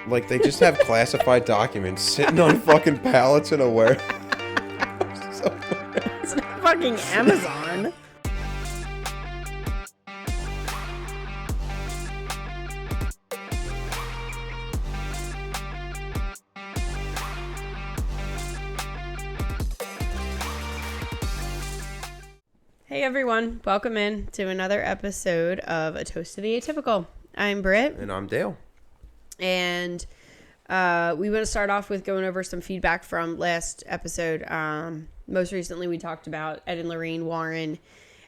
Like, they just have classified documents sitting on fucking pallets in a warehouse. It's not fucking Amazon. Hey everyone, welcome in to another episode of Atoasttotheatypical. I'm Brit. And I'm Dale. And we want to start off with going over some feedback from last episode. Most recently, we talked about Ed and Lorraine Warren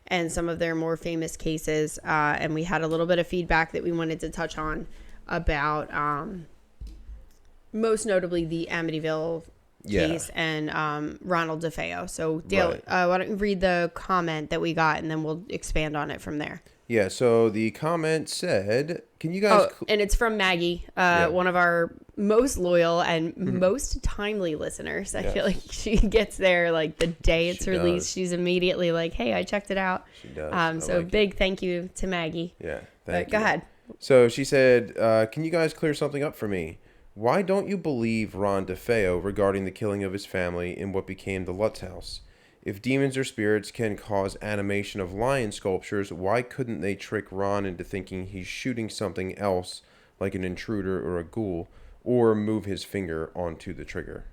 and some of their more famous cases. And we had a little bit of feedback that we wanted to touch on about most notably the Amityville case and Ronald DeFeo. So, Dale, why don't you read the comment that we got, and then we'll expand on it from there. Yeah, so the comment said, can you guys... and it's from Maggie, one of our most loyal and most timely listeners. I feel like she gets there like the day it's released. She's immediately like, hey, I checked it out. She does. So big thank you to Maggie. Yeah, thank you. Go ahead. So she said, can you guys clear something up for me? Why don't you believe Ron DeFeo regarding the killing of his family in what became the Lutz house? If demons or spirits can cause animation of lion sculptures, why couldn't they trick Ron into thinking he's shooting something else, like an intruder or a ghoul, or move his finger onto the trigger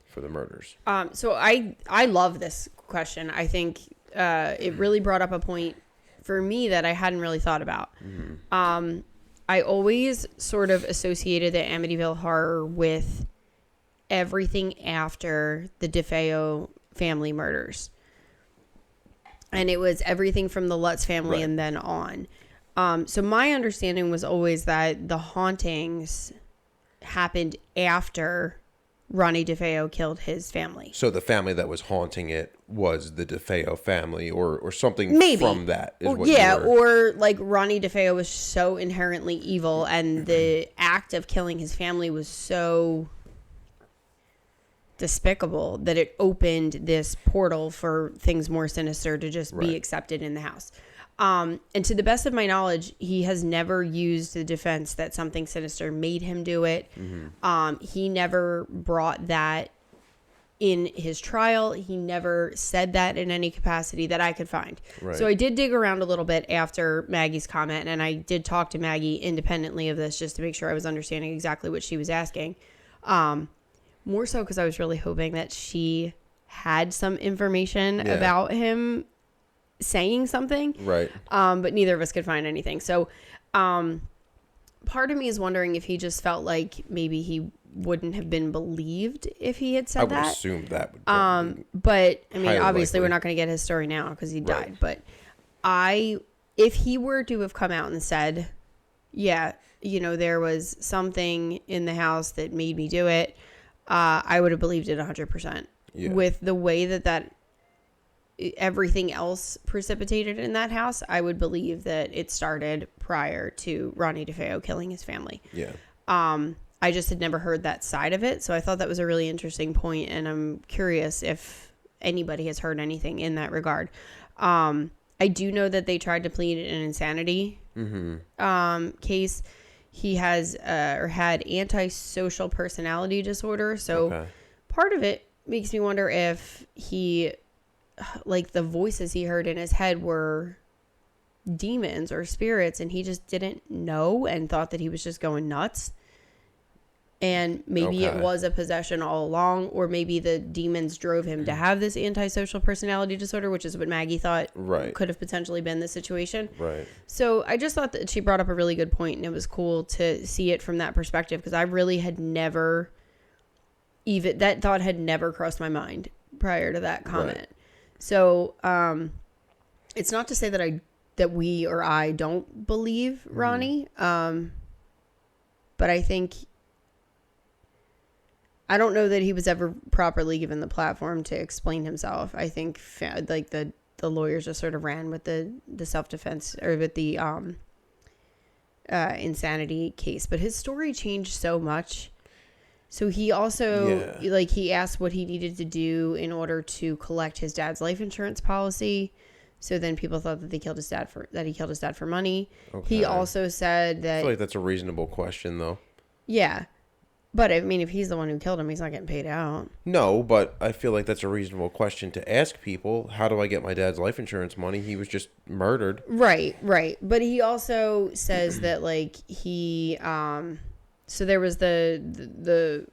for the murders? So I love this question. I think it really brought up a point for me that I hadn't really thought about. I always sort of associated the Amityville horror with everything after the DeFeo family murders. And it was everything from the Lutz family and then on. So my understanding was always that the hauntings happened after Ronnie DeFeo killed his family. So the family that was haunting it was the DeFeo family or something from that. Or like Ronnie DeFeo was so inherently evil and the act of killing his family was so despicable that it opened this portal for things more sinister to just be accepted in the house. And to the best of my knowledge, he has never used the defense that something sinister made him do it. He never brought that in his trial. He never said that in any capacity that I could find. So I did dig around a little bit after Maggie's comment, and I did talk to Maggie independently of this just to make sure I was understanding exactly what she was asking. More so because I was really hoping that she had some information about him saying something. But neither of us could find anything. So part of me is wondering if he just felt like maybe he wouldn't have been believed if he had said that. I would assume that would but I mean, obviously we're not going to get his story now because he died. But if he were to have come out and said, there was something in the house that made me do it, I would have believed it 100%. With the way that everything else precipitated in that house, I would believe that it started prior to Ronnie DeFeo killing his family. I just had never heard that side of it, so I thought that was a really interesting point, and I'm curious if anybody has heard anything in that regard. I do know that they tried to plead an insanity case. He has or had antisocial personality disorder. So part of it makes me wonder if he, like the voices he heard in his head were demons or spirits and he just didn't know and thought that he was just going nuts. And maybe it was a possession all along, or maybe the demons drove him to have this antisocial personality disorder, which is what Maggie thought could have potentially been the situation. So I just thought that she brought up a really good point, and it was cool to see it from that perspective, because I really had never that thought had never crossed my mind prior to that comment. So it's not to say that we or I don't believe Ronnie, but I think I don't know that he was ever properly given the platform to explain himself. I think like the lawyers just sort of ran with the self-defense or with the insanity case. But his story changed so much. So he also he asked what he needed to do in order to collect his dad's life insurance policy. So then people thought that he killed his dad for money. He also said that... I feel like that's a reasonable question, though. Yeah. But, I mean, if he's the one who killed him, he's not getting paid out. No, but I feel like that's a reasonable question to ask people. How do I get my dad's life insurance money? He was just murdered. Right. But he also says that, like, he, so there was the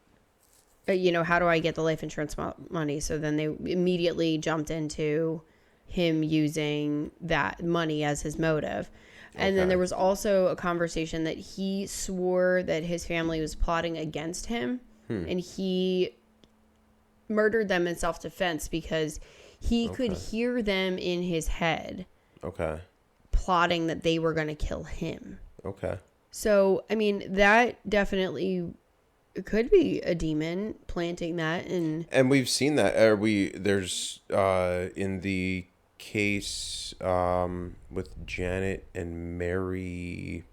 how do I get the life insurance money? So then they immediately jumped into him using that money as his motive. And then there was also a conversation that he swore that his family was plotting against him. And he murdered them in self-defense because he could hear them in his head. Plotting that they were going to kill him. So, I mean, that definitely could be a demon planting that. And we've seen that. There's in the case with Janet and Mary.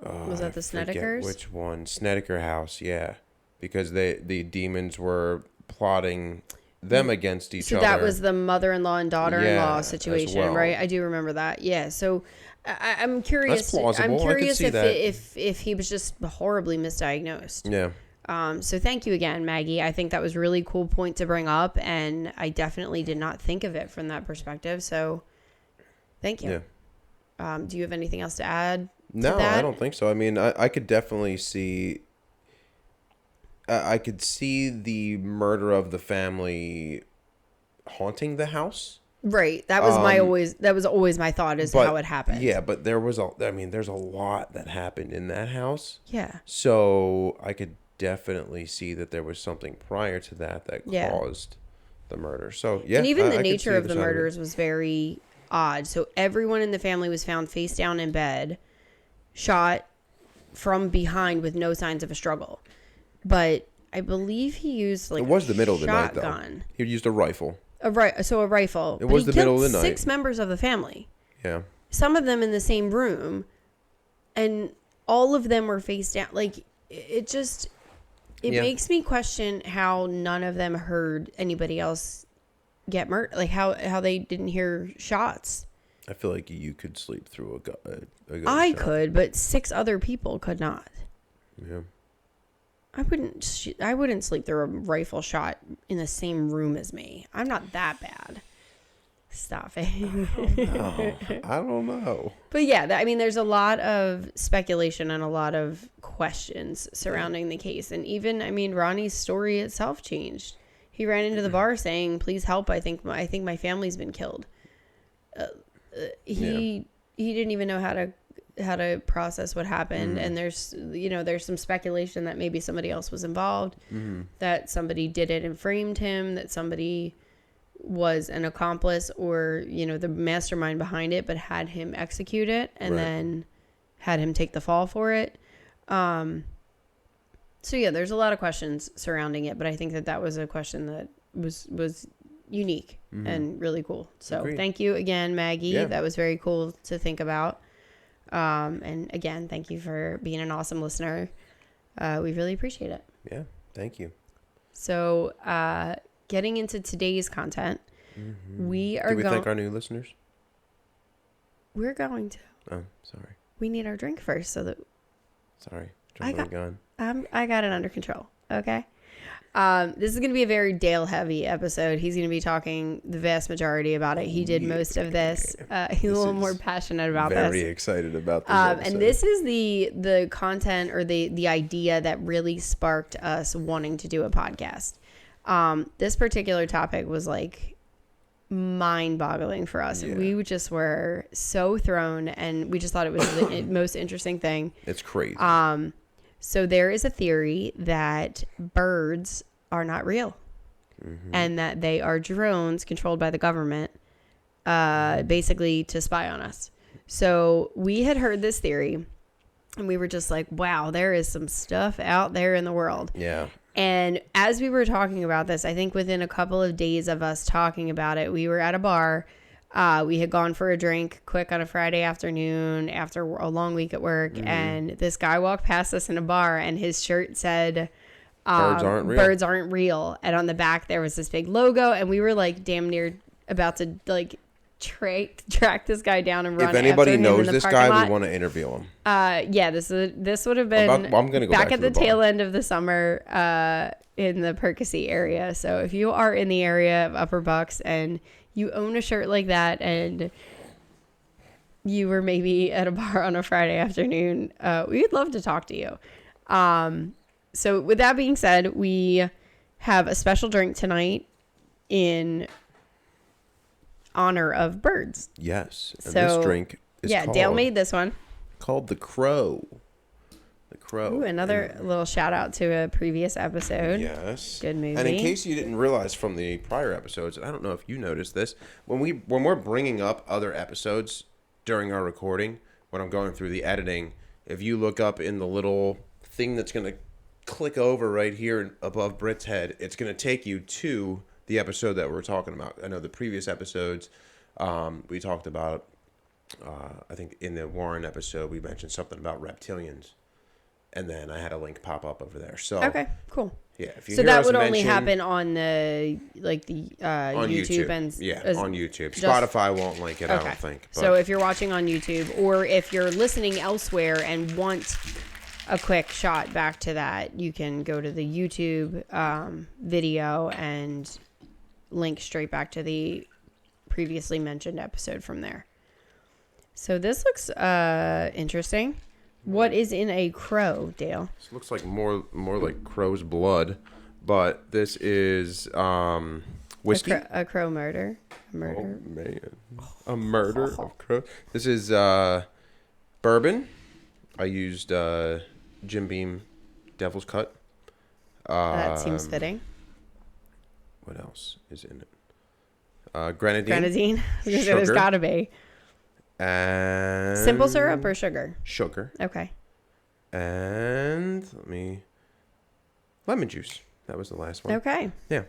Was that the Snedekers? Which one? Snedeker house, yeah. Because the demons were plotting them against each other. So that was the mother-in-law and daughter-in-law situation, right? I do remember that. Yeah. So I'm curious. That's plausible. I'm curious if he was just horribly misdiagnosed. Yeah. So thank you again, Maggie. I think that was a really cool point to bring up, and I definitely did not think of it from that perspective. So thank you. Yeah. Do you have anything else to add? No, I don't think so. I mean, I could definitely see. I could see the murder of the family haunting the house. Right. That was always my thought is how it happened. Yeah, but there's a lot that happened in that house. Yeah. So I could definitely see that there was something prior to that caused the murder. So yeah. And even the nature of the murders was very odd. So everyone in the family was found face down in bed, shot from behind with no signs of a struggle. But I believe he used it was the middle of the night though. He used a rifle. A rifle. It was the middle of the night. 6 members of the family. Yeah. Some of them in the same room, and all of them were face down. Like it makes me question how none of them heard anybody else get murdered. Like how they didn't hear shots. I feel like you could sleep through a gunshot. I could, but 6 other people could not. Yeah. I wouldn't sleep through a rifle shot in the same room as me. I'm not that bad. Stop it. I don't know. But yeah, I mean, there's a lot of speculation and a lot of questions surrounding the case. And even, I mean, Ronnie's story itself changed. He ran into the bar saying, "Please help. I think my family's been killed." He didn't even know how to process what happened. And there's some speculation that maybe somebody else was involved, that somebody did it and framed him, that somebody was an accomplice or, the mastermind behind it, but had him execute it and then had him take the fall for it. So yeah, there's a lot of questions surrounding it, but I think that was a question that was unique and really cool. So Thank you again, Maggie. Yeah. That was very cool to think about. And again, thank you for being an awesome listener. We really appreciate it. Yeah. Thank you. So, getting into today's content, we are going... Do we thank our new listeners? We're going to. Oh, sorry. We need our drink first so that... Sorry. I got it under control. Okay. This is going to be a very Dale-heavy episode. He's going to be talking the vast majority about it. He did most of this. He's a little more passionate about this. Very excited about this episode. And this is the content or the idea that really sparked us wanting to do a podcast. This particular topic was like mind-boggling for us. Yeah. We just were so thrown, and we just thought it was the most interesting thing. It's crazy. So there is a theory that birds are not real, and that they are drones controlled by the government, basically to spy on us. So we had heard this theory, and we were just like, wow, there is some stuff out there in the world. Yeah. And as we were talking about this, I think within a couple of days of us talking about it, we were at a bar. We had gone for a drink quick on a Friday afternoon after a long week at work. And this guy walked past us in a bar, and his shirt said, Birds aren't real. And on the back, there was this big logo. And we were like damn near about to like track this guy down and run. If anybody after him knows in the this parking guy, lot. we want to interview him. Yeah, this would have been I'm gonna go back to at the tail end of the summer in the Percy area. So if you are in the area of Upper Bucks and you own a shirt like that and you were maybe at a bar on a Friday afternoon, we'd love to talk to you. So with that being said, we have a special drink tonight in honor of birds. Yes. And so, this drink is Dale made this one. Called the Crow. The Crow. Ooh, another little shout out to a previous episode. Yes. Good movie. And in case you didn't realize from the prior episodes, I don't know if you noticed this, when we're bringing up other episodes during our recording, when I'm going through the editing, if you look up in the little thing that's going to click over right here above Brit's head, it's going to take you to the episode that we're talking about. I know the previous episodes, we talked about, I think in the Warren episode, we mentioned something about reptilians. And then I had a link pop up over there. So okay, cool. Yeah, if you so hear that us would only mention, happen on the on YouTube and on YouTube. Spotify won't link it, I don't think. But. So if you're watching on YouTube or if you're listening elsewhere and want a quick shot back to that, you can go to the YouTube video and link straight back to the previously mentioned episode from there. So this looks interesting. What is in a crow, Dale? This looks like more like crow's blood, but this is whiskey. A crow murder. Oh man, a murder of crow. This is bourbon. I used Jim Beam Devil's Cut. That seems fitting. What else is in it? Grenadine. Grenadine. There's gotta be. And simple syrup or sugar? Sugar. Okay. And lemon juice. That was the last one. Okay. Yeah.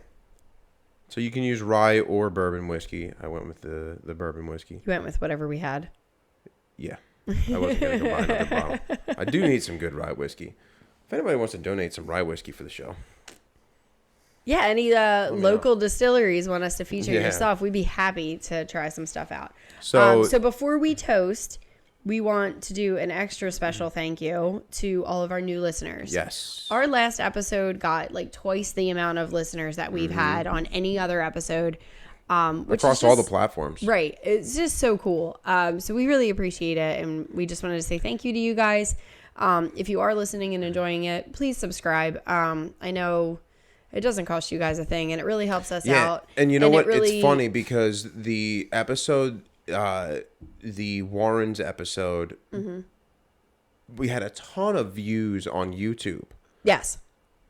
So you can use rye or bourbon whiskey. I went with the bourbon whiskey. You went with whatever we had. Yeah. I wasn't going to go buy another bottle. I do need some good rye whiskey. If anybody wants to donate some rye whiskey for the show. Yeah, any local distilleries want us to feature your stuff, we'd be happy to try some stuff out. So before we toast, we want to do an extra special thank you to all of our new listeners. Yes. Our last episode got like twice the amount of listeners that we've had on any other episode. Which across all the platforms. Right. It's just so cool. So we really appreciate it. And we just wanted to say thank you to you guys. If you are listening and enjoying it, please subscribe. I know it doesn't cost you guys a thing, and it really helps us out. And you know what? It's funny because the episode, the Warren's episode, we had a ton of views on YouTube. Yes.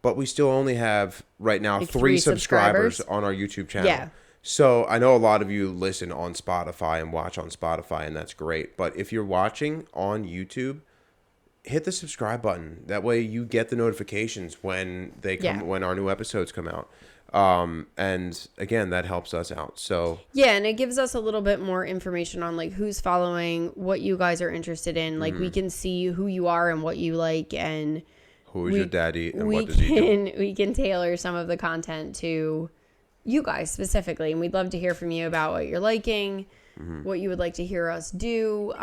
But we still only have, right now, like 3 subscribers on our YouTube channel. Yeah. So I know a lot of you listen on Spotify and watch on Spotify, and that's great. But if you're watching on YouTube, hit the subscribe button. That way you get the notifications when they come, when our new episodes come out. And again, that helps us out. So yeah, and it gives us a little bit more information on like who's following, what you guys are interested in. Like we can see who you are and what you like, and who is your daddy and what does he do. We can tailor some of the content to you guys specifically, and we'd love to hear from you about what you're liking, what you would like to hear us do.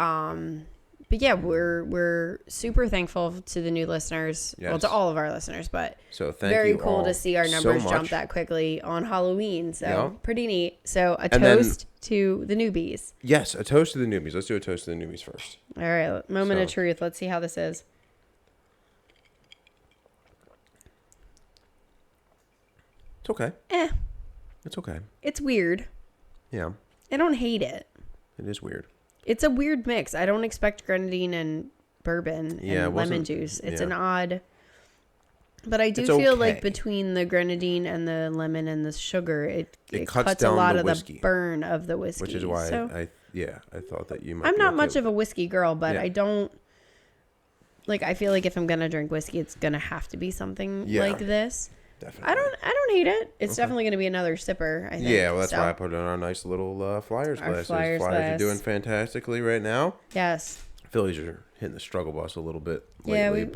But yeah, we're super thankful to the new listeners. Yes. Well, to all of our listeners, but so very cool to see our numbers jump that quickly on Halloween. So pretty neat. So a toast to the newbies. Yes, a toast to the newbies. Let's do a toast to the newbies first. All right, moment of truth. Let's see how this is. It's okay. It's okay. It's weird. Yeah. I don't hate it. It is weird. It's a weird mix. I don't expect grenadine and bourbon and lemon juice. It's an odd... But I do feel like between the grenadine and the lemon and the sugar, it cuts a lot of the burn of the whiskey. Which is why I thought that you might I'm not much of a whiskey girl, but I don't... Like, I feel like if I'm going to drink whiskey, it's going to have to be something like this. Definitely. I don't hate it. It's definitely going to be another sipper, I think. Yeah, well, that's why I put it on our nice little Flyers glasses. Flyers are doing fantastically right now. Yes. Phillies are hitting the strugh bus a little bit lately.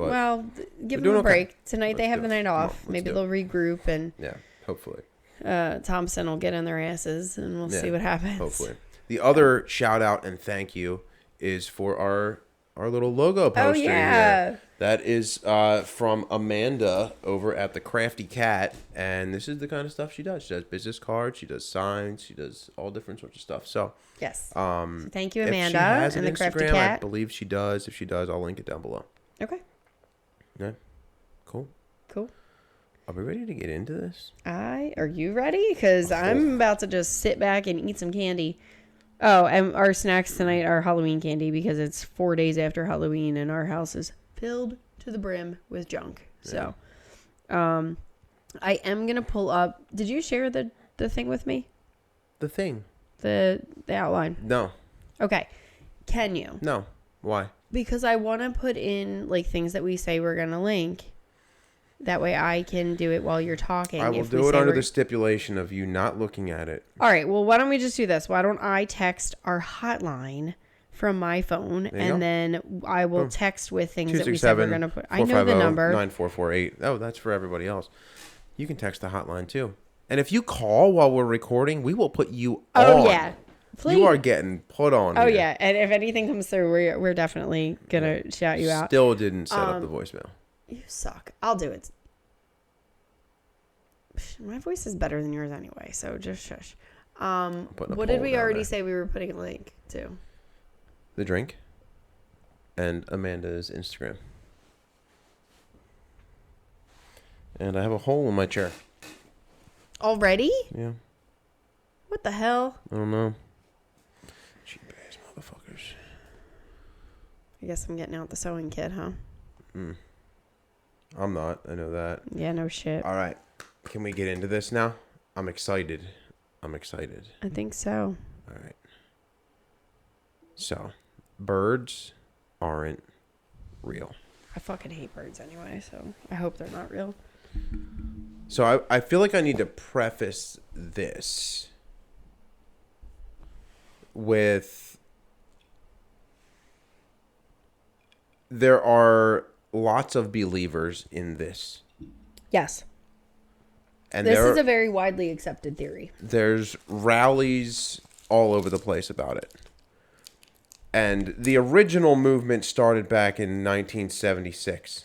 Give them a break. Tonight they have the night off. Maybe they'll regroup and... Yeah, hopefully. Thompson will get in their asses and we'll see what happens. Hopefully. The other shout out and thank you is for our little logo poster here. That is from Amanda over at the Crafty Cat, and this is the kind of stuff she does. She does business cards, she does signs, she does all different sorts of stuff. So yes, so thank you, Amanda, if she has and an the Crafty Instagram, Cat. I believe she does. If she does, I'll link it down below. Okay. Yeah. Cool. Are we ready to get into this? Are you ready? Because I'm about to just sit back and eat some candy. Oh, and our snacks tonight are Halloween candy because it's 4 days after Halloween and our house is filled to the brim with junk. Yeah. So, I am going to pull up. Did you share the thing with me? The thing? The outline? No. Okay. Can you? No. Why? Because I want to put in like things that we say we're going to link. That way I can do it while you're talking. I will do it under the stipulation of you not looking at it. All right. Well, why don't we just do this? Why don't I text our hotline from my phone, and then I will text with things that we said we're going to put. I know the number. 9448. Oh, that's for everybody else. You can text the hotline too. And if you call while we're recording, we will put you on. Oh, yeah. Please. You are getting put on. Oh, yeah. And if anything comes through, we're definitely going to shout you out. Still didn't set up the voicemail. You suck. I'll do it. My voice is better than yours anyway, so just shush. What did we already say we were putting a link to? The drink and Amanda's Instagram. And I have a hole in my chair. Already? Yeah. What the hell? I don't know. Cheap ass motherfuckers. I guess I'm getting out the sewing kit, huh? I'm not. I know that. Yeah, no shit. All right. Can we get into this now? I'm excited. I think so. All right. So, birds aren't real. I fucking hate birds anyway, so I hope they're not real. So I feel like I need to preface this with there are lots of believers in this. Yes. And this is a very widely accepted theory. There's rallies all over the place about it. And the original movement started back in 1976.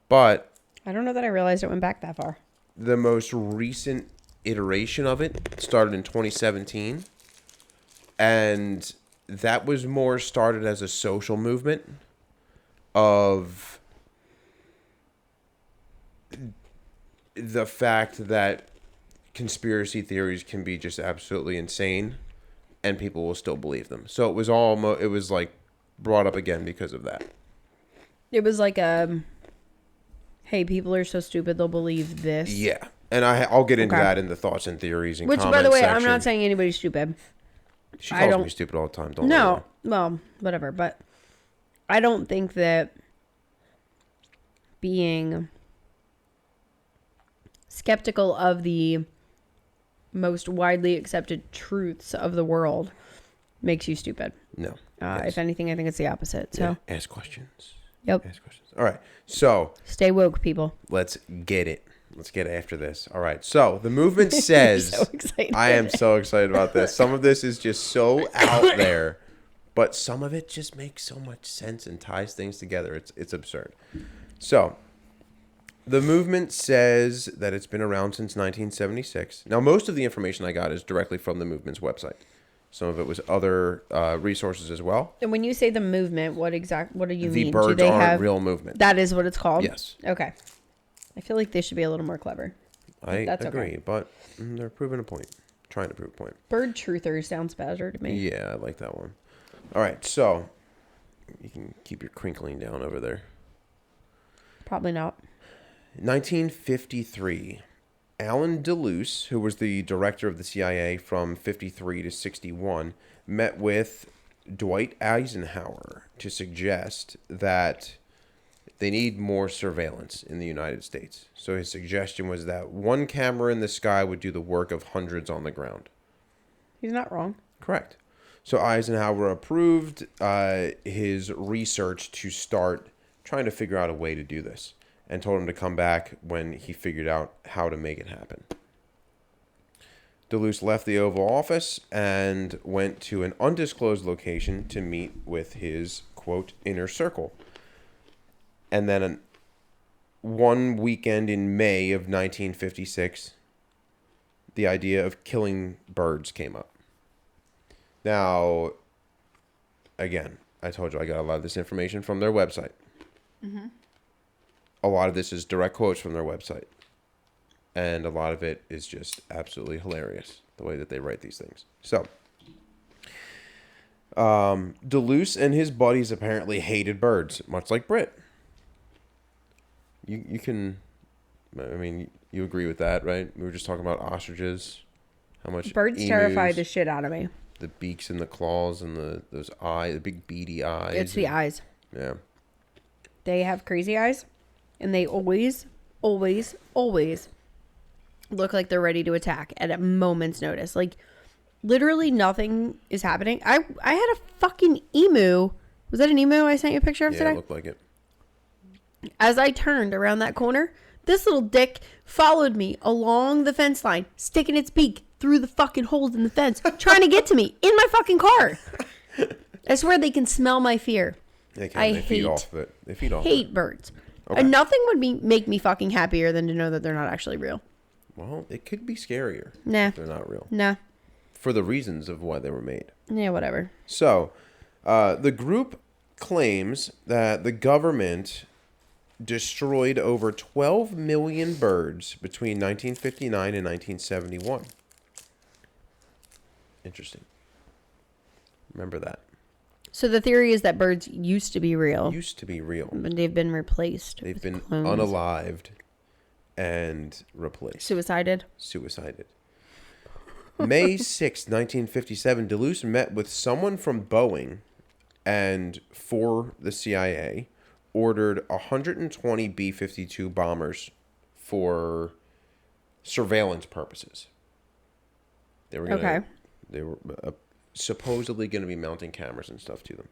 But I don't know that I realized it went back that far. The most recent iteration of it started in 2017. And that was more started as a social movement of the fact that conspiracy theories can be just absolutely insane and people will still believe them. So it was it was like brought up again because of that. It was like hey, people are so stupid they'll believe this. Yeah. And I'll get into that in the thoughts and theories and comments section. Which, by the way, I'm not saying anybody's stupid. She calls me stupid all the time, don't No, well, whatever. But I don't think that being skeptical of the most widely accepted truths of the world makes you stupid. No. If anything, I think it's the opposite. So ask questions. Yep. Ask questions. All right. So stay woke, people. Let's get it. Let's get after this. All right. So the movement says, so excited. I am so excited about this. Some of this is just so out there, but some of it just makes so much sense and ties things together. It's absurd. So the movement says that it's been around since 1976. Now, most of the information I got is directly from the movement's website. Some of it was other resources as well. And when you say the movement, what do you mean? The birds aren't real movement. That is what it's called? Yes. Okay. I feel like they should be a little more clever. That's agree, okay. But they're proving a point. Trying to prove a point. Bird truthers sounds better to me. Yeah, I like that one. All right, so you can keep your crinkling down over there. Probably not. 1953. Alan Duluth, who was the director of the CIA from 53 to 61, met with Dwight Eisenhower to suggest that they need more surveillance in the United States. So his suggestion was that one camera in the sky would do the work of hundreds on the ground. He's not wrong. Correct. So Eisenhower approved his research to start trying to figure out a way to do this, and told him to come back when he figured out how to make it happen. Duluth left the Oval Office and went to an undisclosed location to meet with his, quote, inner circle. And then one weekend in May of 1956, the idea of killing birds came up. Now, again, I told you I got a lot of this information from their website. Mm-hmm. A lot of this is direct quotes from their website. And a lot of it is just absolutely hilarious, the way that they write these things. So, Duluth and his buddies apparently hated birds, much like Brit. You can, I mean, you agree with that, right? We were just talking about ostriches. How much birds terrify the shit out of me. The beaks and the claws and those eyes, the big beady eyes. It's the eyes. Yeah. They have crazy eyes, and they always look like they're ready to attack at a moment's notice. Like, literally nothing is happening. I had a fucking emu. Was that an emu I sent you a picture of today? Yeah, it looked like it. As I turned around that corner, this little dick followed me along the fence line, sticking its beak through the fucking holes in the fence, trying to get to me in my fucking car. I swear they can smell my fear. They can. They feed off of it. They feed off hate birds. Okay. And nothing would make me fucking happier than to know that they're not actually real. Well, it could be scarier. Nah. If they're not real. Nah. For the reasons of why they were made. Yeah, whatever. So, the group claims that the government destroyed over 12 million birds between 1959 and 1971. Interesting. Remember that. So the theory is that birds used to be real. Used to be real. But they've been replaced. They've been clones. unalived and replaced. Suicided. May 6, 1957, Duluth met with someone from Boeing and for the CIA ordered 120 B-52 bombers for surveillance purposes. They were supposedly going to be mounting cameras and stuff to them.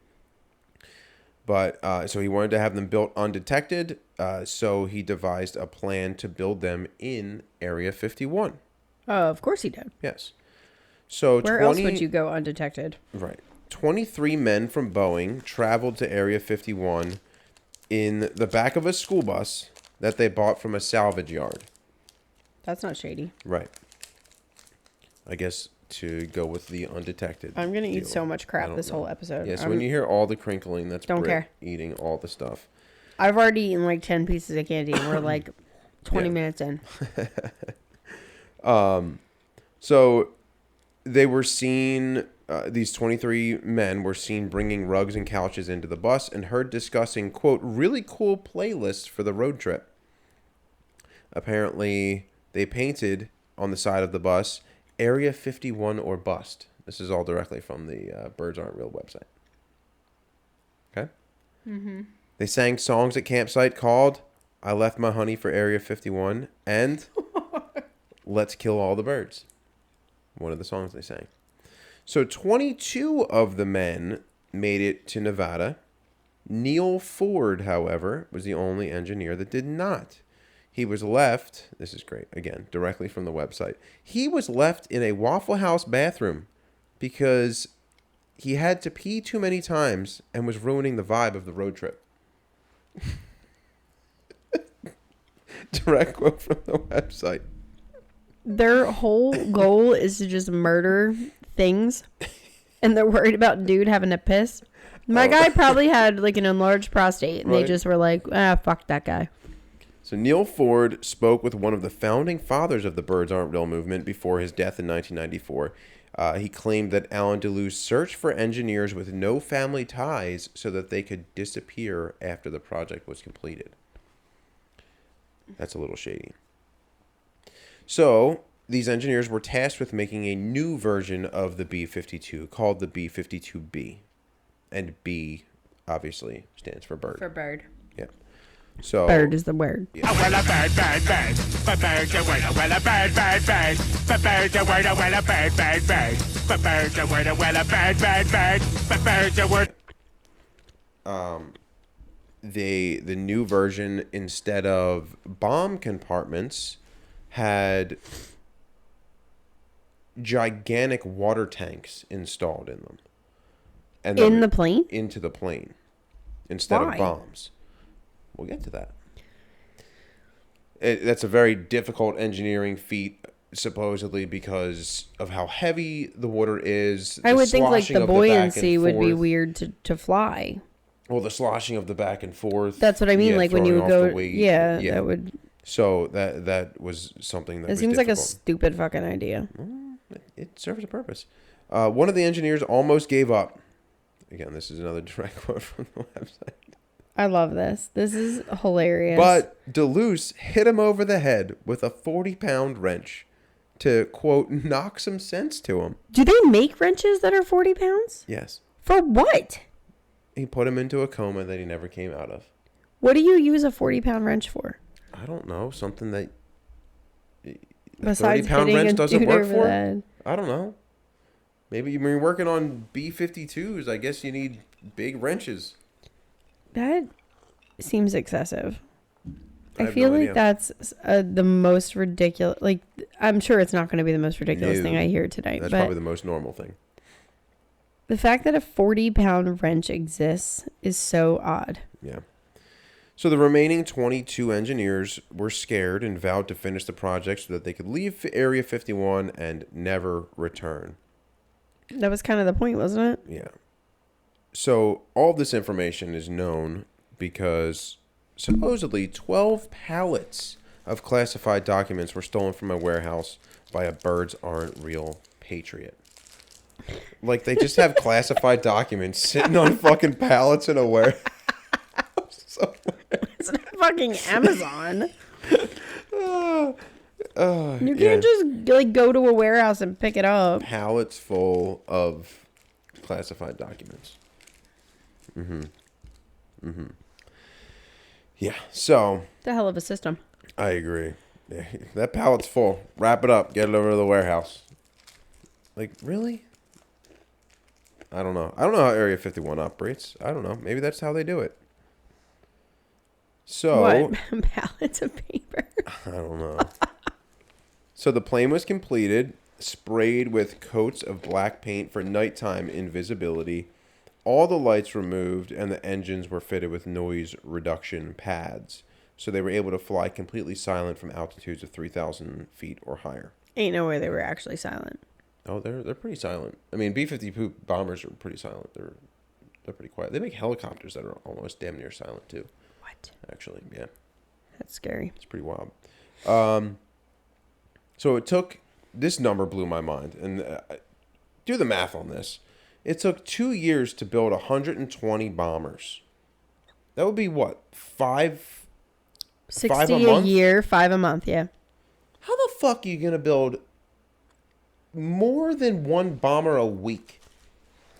But so he wanted to have them built undetected. So he devised a plan to build them in Area 51. Of course he did. Yes. So where else would you go undetected? Right. 23 men from Boeing traveled to Area 51 in the back of a school bus that they bought from a salvage yard. That's not shady. Right. I guess to go with the undetected. I'm going to eat so much crap this whole episode. Yeah, so when you hear all the crinkling, that's don't Brit care. Eating all the stuff. I've already eaten like 10 pieces of candy and we're like 20 minutes in. So they were seen, these 23 men were seen bringing rugs and couches into the bus and heard discussing, quote, really cool playlists for the road trip. Apparently, they painted on the side of the bus, Area 51 or bust. This is all directly from the Birds Aren't Real website. Okay? Mm-hmm. They sang songs at campsite called I Left My Honey for Area 51 and Let's Kill All the Birds. One of the songs they sang. So 22 of the men made it to Nevada. Neil Ford, however, was the only engineer that did not. He was left, this is great, again, directly from the website. He was left in a Waffle House bathroom because he had to pee too many times and was ruining the vibe of the road trip. Direct quote from the website. Their whole goal is to just murder things, and they're worried about dude having to piss. My guy probably had like an enlarged prostate, and they just were like, fuck that guy. So Neil Ford spoke with one of the founding fathers of the Birds Aren't Real movement before his death in 1994. He claimed that Alan Duluth searched for engineers with no family ties so that they could disappear after the project was completed. That's a little shady. So these engineers were tasked with making a new version of the B-52 called the B-52B. And B, obviously, stands for bird. For bird. Yeah. So bird is the word. Yeah. Well, a bird, bird, bird. But bird's a word, well, a bird, bird, bird. But bird's a word, well, a bird, bird, bird. But bird's a word, well, a bird, bird, bird. But bird's a word. The new version, instead of bomb compartments, had gigantic water tanks installed in them. And in the plane? Into the plane. Instead Why? of bombs. We'll get to that. That's a very difficult engineering feat, supposedly because of how heavy the water is. I would think like the buoyancy would be weird to fly. Well, the sloshing of the back and forth. That's what I mean. Like when you would go, that would. So that was something that. It seems like a stupid fucking idea. It serves a purpose. One of the engineers almost gave up. Again, this is another direct quote from the website. I love this. This is hilarious. But Deleuze hit him over the head with a 40-pound wrench to, quote, knock some sense to him. Do they make wrenches that are 40 pounds? Yes. For what? He put him into a coma that he never came out of. What do you use a 40-pound wrench for? I don't know. Something that besides 30-pound wrench doesn't work for? That. I don't know. Maybe you're working on B-52s. I guess you need big wrenches. That seems excessive. I feel like that's the most ridiculous. Like, I'm sure it's not going to be the most ridiculous thing I hear tonight. That's probably the most normal thing. The fact that a 40-pound wrench exists is so odd. Yeah. So the remaining 22 engineers were scared and vowed to finish the project so that they could leave Area 51 and never return. That was kind of the point, wasn't it? Yeah. So all this information is known because supposedly 12 pallets of classified documents were stolen from a warehouse by a Birds Aren't Real patriot. Like, they just have classified documents sitting on fucking pallets in a warehouse. It's not fucking Amazon. You can't just like go to a warehouse and pick it up. Pallets full of classified documents. Yeah, so. The hell of a system. I agree. Yeah, that pallet's full. Wrap it up. Get it over to the warehouse. Like, really? I don't know. I don't know how Area 51 operates. I don't know. Maybe that's how they do it. So. What? Pallets of paper? I don't know. So the plane was completed, sprayed with coats of black paint for nighttime invisibility. All the lights removed, and the engines were fitted with noise reduction pads. So they were able to fly completely silent from altitudes of 3,000 feet or higher. Ain't no way they were actually silent. Oh, they're pretty silent. I mean, B-52 bombers are pretty silent. They're pretty quiet. They make helicopters that are almost damn near silent too. What? Actually, yeah. That's scary. It's pretty wild. So it took, this number blew my mind, and do the math on this. It took 2 years to build 120 bombers. That would be what? 60 5 a a month? year, 5 a month, yeah. How the fuck are you going to build more than one bomber a week?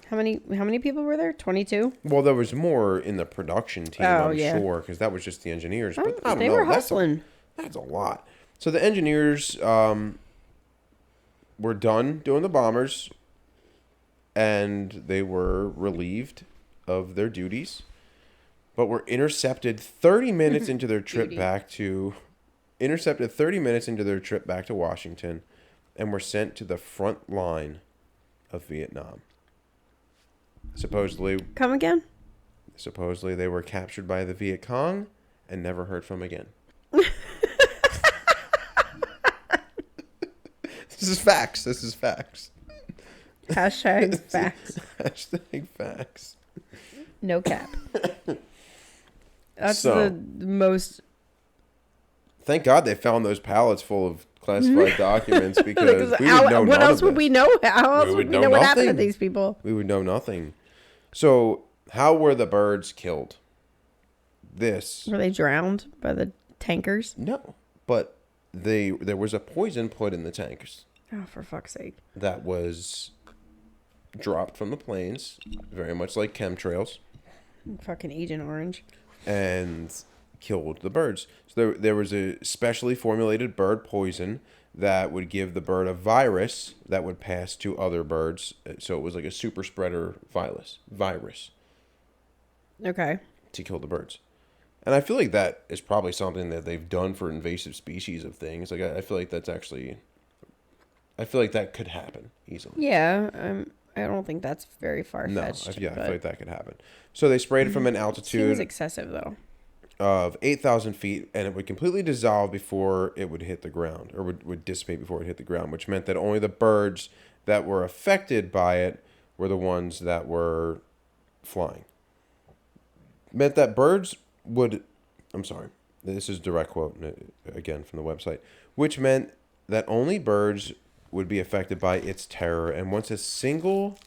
How many people were there? 22? Well, there was more in the production team, I'm sure, because that was just the engineers. But I don't know. They were hustling. That's a lot. So the engineers were done doing the bombers, and they were relieved of their duties, but were intercepted 30 minutes into their trip back to Washington, and were sent to the front line of Vietnam. Supposedly. Come again? Supposedly they were captured by the Viet Cong and never heard from again. This is facts. Hashtag facts. Hashtag facts. No cap. That's the most. Thank God they found those pallets full of classified documents, because we would know what none else of would this. we know? How else would we know what happened to nothing. these people? We would know nothing. So, how were the birds killed? Were they drowned by the tankers? No, but there was a poison put in the tankers. Oh, for fuck's sake! That was dropped from the planes, very much like chemtrails. Fucking Agent Orange. And killed the birds. So there was a specially formulated bird poison that would give the bird a virus that would pass to other birds. So it was like a super spreader virus. Okay. To kill the birds. And I feel like that is probably something that they've done for invasive species of things. Like, I feel like that's actually I feel like that could happen easily. Yeah, I don't think that's very far-fetched. No, I feel like that could happen. So they sprayed it from an altitude... Seems excessive, though. ...of 8,000 feet, and it would completely dissolve before it would hit the ground, or would dissipate before it hit the ground, which meant that only the birds that were affected by it were the ones that were flying. Meant that birds would... I'm sorry. This is a direct quote, again, from the website. Which meant that only birds would be affected by its terror, and once a single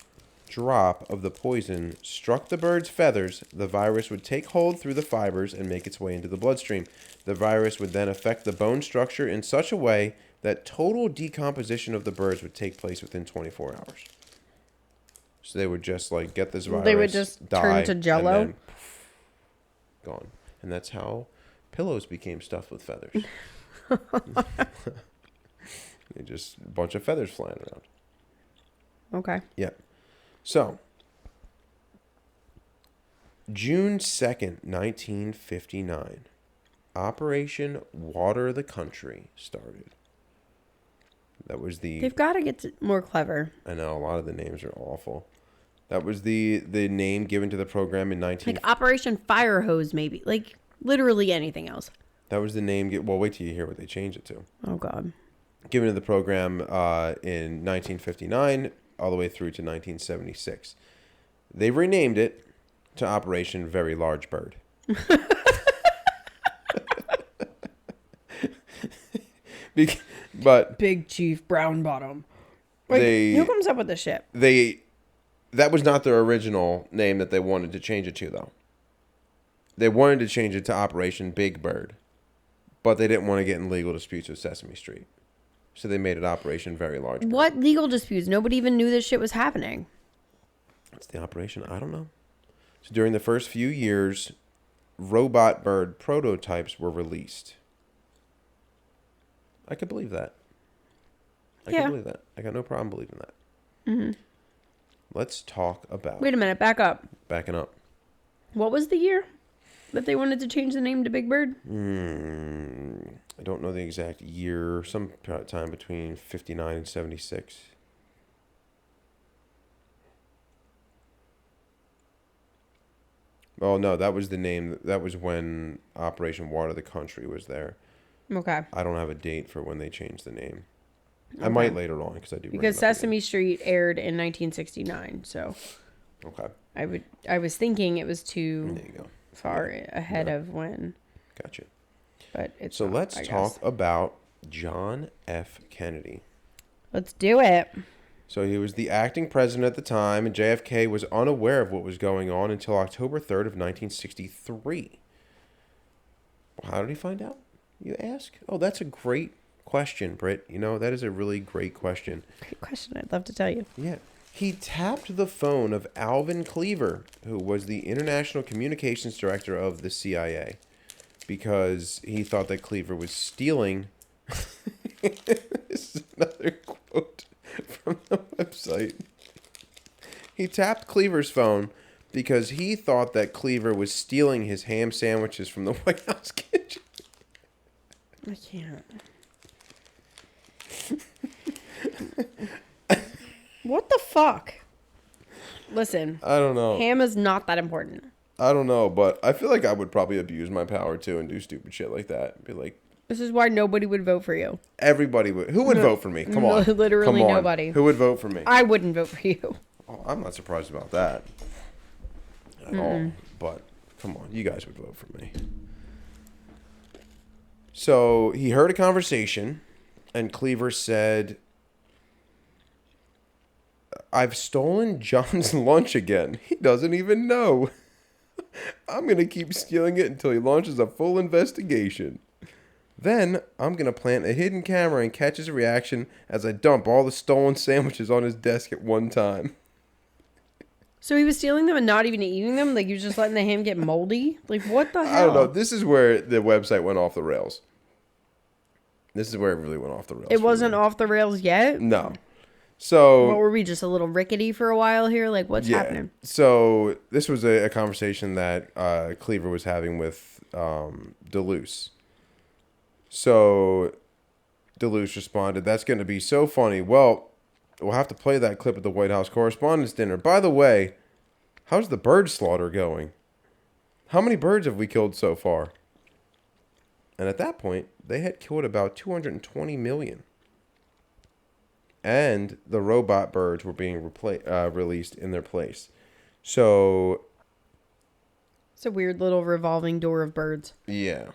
drop of the poison struck the bird's feathers, the virus would take hold through the fibers and make its way into the bloodstream. The virus would then affect the bone structure in such a way that total decomposition of the birds would take place within 24 hours. So they would just like get this virus, they would just turn to jello, and then, gone. And that's how pillows became stuffed with feathers. They just a bunch of feathers flying around. Okay. Yep. So, June 2nd, 1959, Operation Water the Country started. That was the... They've got to get more clever. I know, a lot of the names are awful. That was the name given to the program in 19... Like Operation Fire Hose, maybe. Like, literally anything else. That was the name... Well, wait till you hear what they changed it to. Oh, God. Given to the program in 1959 all the way through to 1976. They renamed it to Operation Very Large Bird. But Big Chief Brown Bottom. Like, who comes up with this shit? That was not their original name that they wanted to change it to, though. They wanted to change it to Operation Big Bird, but they didn't want to get in legal disputes with Sesame Street. So they made it Operation Very Large Bird. What legal disputes? Nobody even knew this shit was happening. It's the operation. I don't know. So during the first few years, robot bird prototypes were released. I could believe that. I can believe that. I got no problem believing that. Mm-hmm. Let's talk about... Wait a minute. Back up. Backing up. What was the year that they wanted to change the name to Big Bird? I don't know the exact year. Sometime between 59 and 76. Oh, no, that was the name. That was when Operation Water the Country was there. Okay. I don't have a date for when they changed the name. Okay. I might later on because I do. Because Sesame Street aired in 1969, so. Okay. I was thinking it was too there you go. far ahead of when. Gotcha. But it's so not, let's talk about John F. Kennedy. Let's do it. So he was the acting president at the time, and JFK was unaware of what was going on until October 3rd of 1963. Well, how did he find out, you ask? Oh, that's a great question, Brit. You know, that is a really great question. Great question. I'd love to tell you. Yeah. He tapped the phone of Alvin Cleaver, who was the International Communications Director of the CIA, because he thought that Cleaver was stealing... This is another quote from the website. He tapped Cleaver's phone because he thought that Cleaver was stealing his ham sandwiches from the White House kitchen. I can't. What the fuck? Listen. I don't know. Ham is not that important. I don't know, but I feel like I would probably abuse my power too and do stupid shit like that. Be like, this is why nobody would vote for you. Everybody would. Who would vote for me? Come on. Literally Come on. nobody. Who would vote for me? I wouldn't vote for you. Oh, I'm not surprised about that at all. But come on, you guys would vote for me. So he heard a conversation, and Cleaver said, "I've stolen John's lunch again. He doesn't even know. I'm going to keep stealing it until he launches a full investigation. Then I'm going to plant a hidden camera and catch his reaction as I dump all the stolen sandwiches on his desk at one time." So he was stealing them and not even eating them? Like he was just letting the ham get moldy? Like what the hell? I don't know. This is where the website went off the rails. This is where it really went off the rails. It wasn't off the rails yet? No. So... What, were we just a little rickety for a while here? Like what's happening? So this was a conversation that Cleaver was having with Deleuze. So Deluxe responded, "That's going to be so funny. Well, we'll have to play that clip at the White House Correspondents' Dinner. By the way, how's the bird slaughter going? How many birds have we killed so far?" And at that point, they had killed about 220 million. And the robot birds were being released in their place. So... It's a weird little revolving door of birds. Yeah.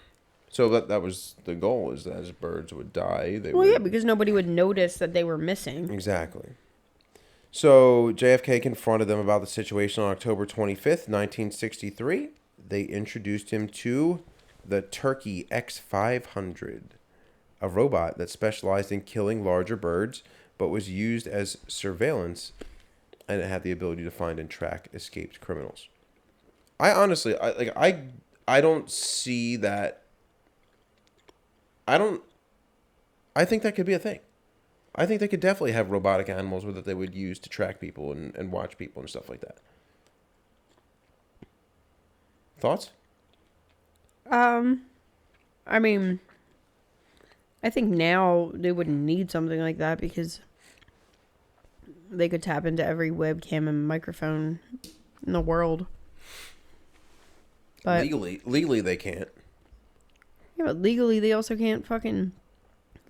So that was the goal, is that as birds would die, yeah, because nobody would notice that they were missing. Exactly. So JFK confronted them about the situation on October 25th, 1963. They introduced him to the Turkey X500, a robot that specialized in killing larger birds, but was used as surveillance, and it had the ability to find and track escaped criminals. I honestly, I don't see that. I think that could be a thing. I think they could definitely have robotic animals that they would use to track people and watch people and stuff like that. Thoughts? I mean, I think now they wouldn't need something like that because they could tap into every webcam and microphone in the world. But legally they can't. Yeah, but legally they also can't fucking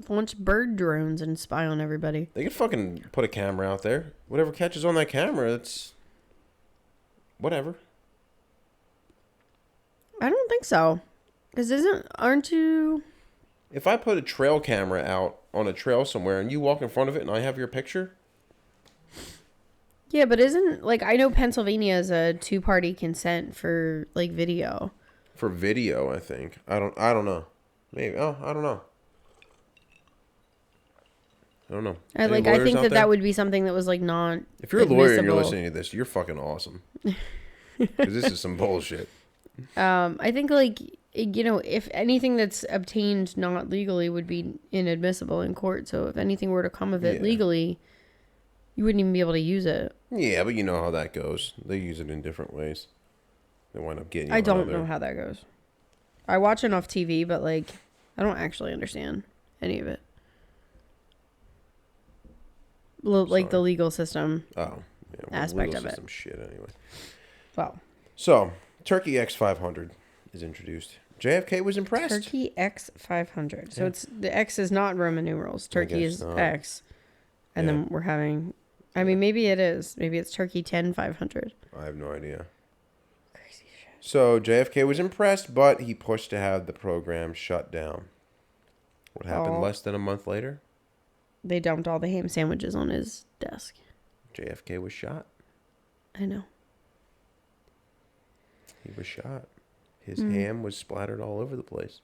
launch bird drones and spy on everybody. They could fucking put a camera out there. Whatever catches on that camera, it's whatever. I don't think so. Because aren't you... If I put a trail camera out on a trail somewhere and you walk in front of it and I have your picture... Yeah, but I know Pennsylvania is a 2-party consent for, video. For video, I think. I don't know. Maybe. Oh, I don't know. I think that would be something that was, not If you're a lawyer and you're listening to this, you're fucking awesome. Because this is some bullshit. I think, if anything that's obtained not legally would be inadmissible in court. So if anything were to come of it legally, you wouldn't even be able to use it. Yeah, but you know how that goes. They use it in different ways. They wind up getting you. I don't know how that goes. I watch enough TV, but, I don't actually understand any of it. The legal system. Oh, yeah. Aspect legal of system shit, anyway. Well. So, Turkey X500 is introduced. JFK was impressed. Turkey X500. So the X is not Roman numerals. Turkey is not. X. And then we're having... I mean, maybe it is. Maybe it's Turkey 10500. I have no idea. Crazy shit. So, JFK was impressed, but he pushed to have the program shut down. What happened less than a month later? They dumped all the ham sandwiches on his desk. JFK was shot. I know. He was shot. His ham was splattered all over the place.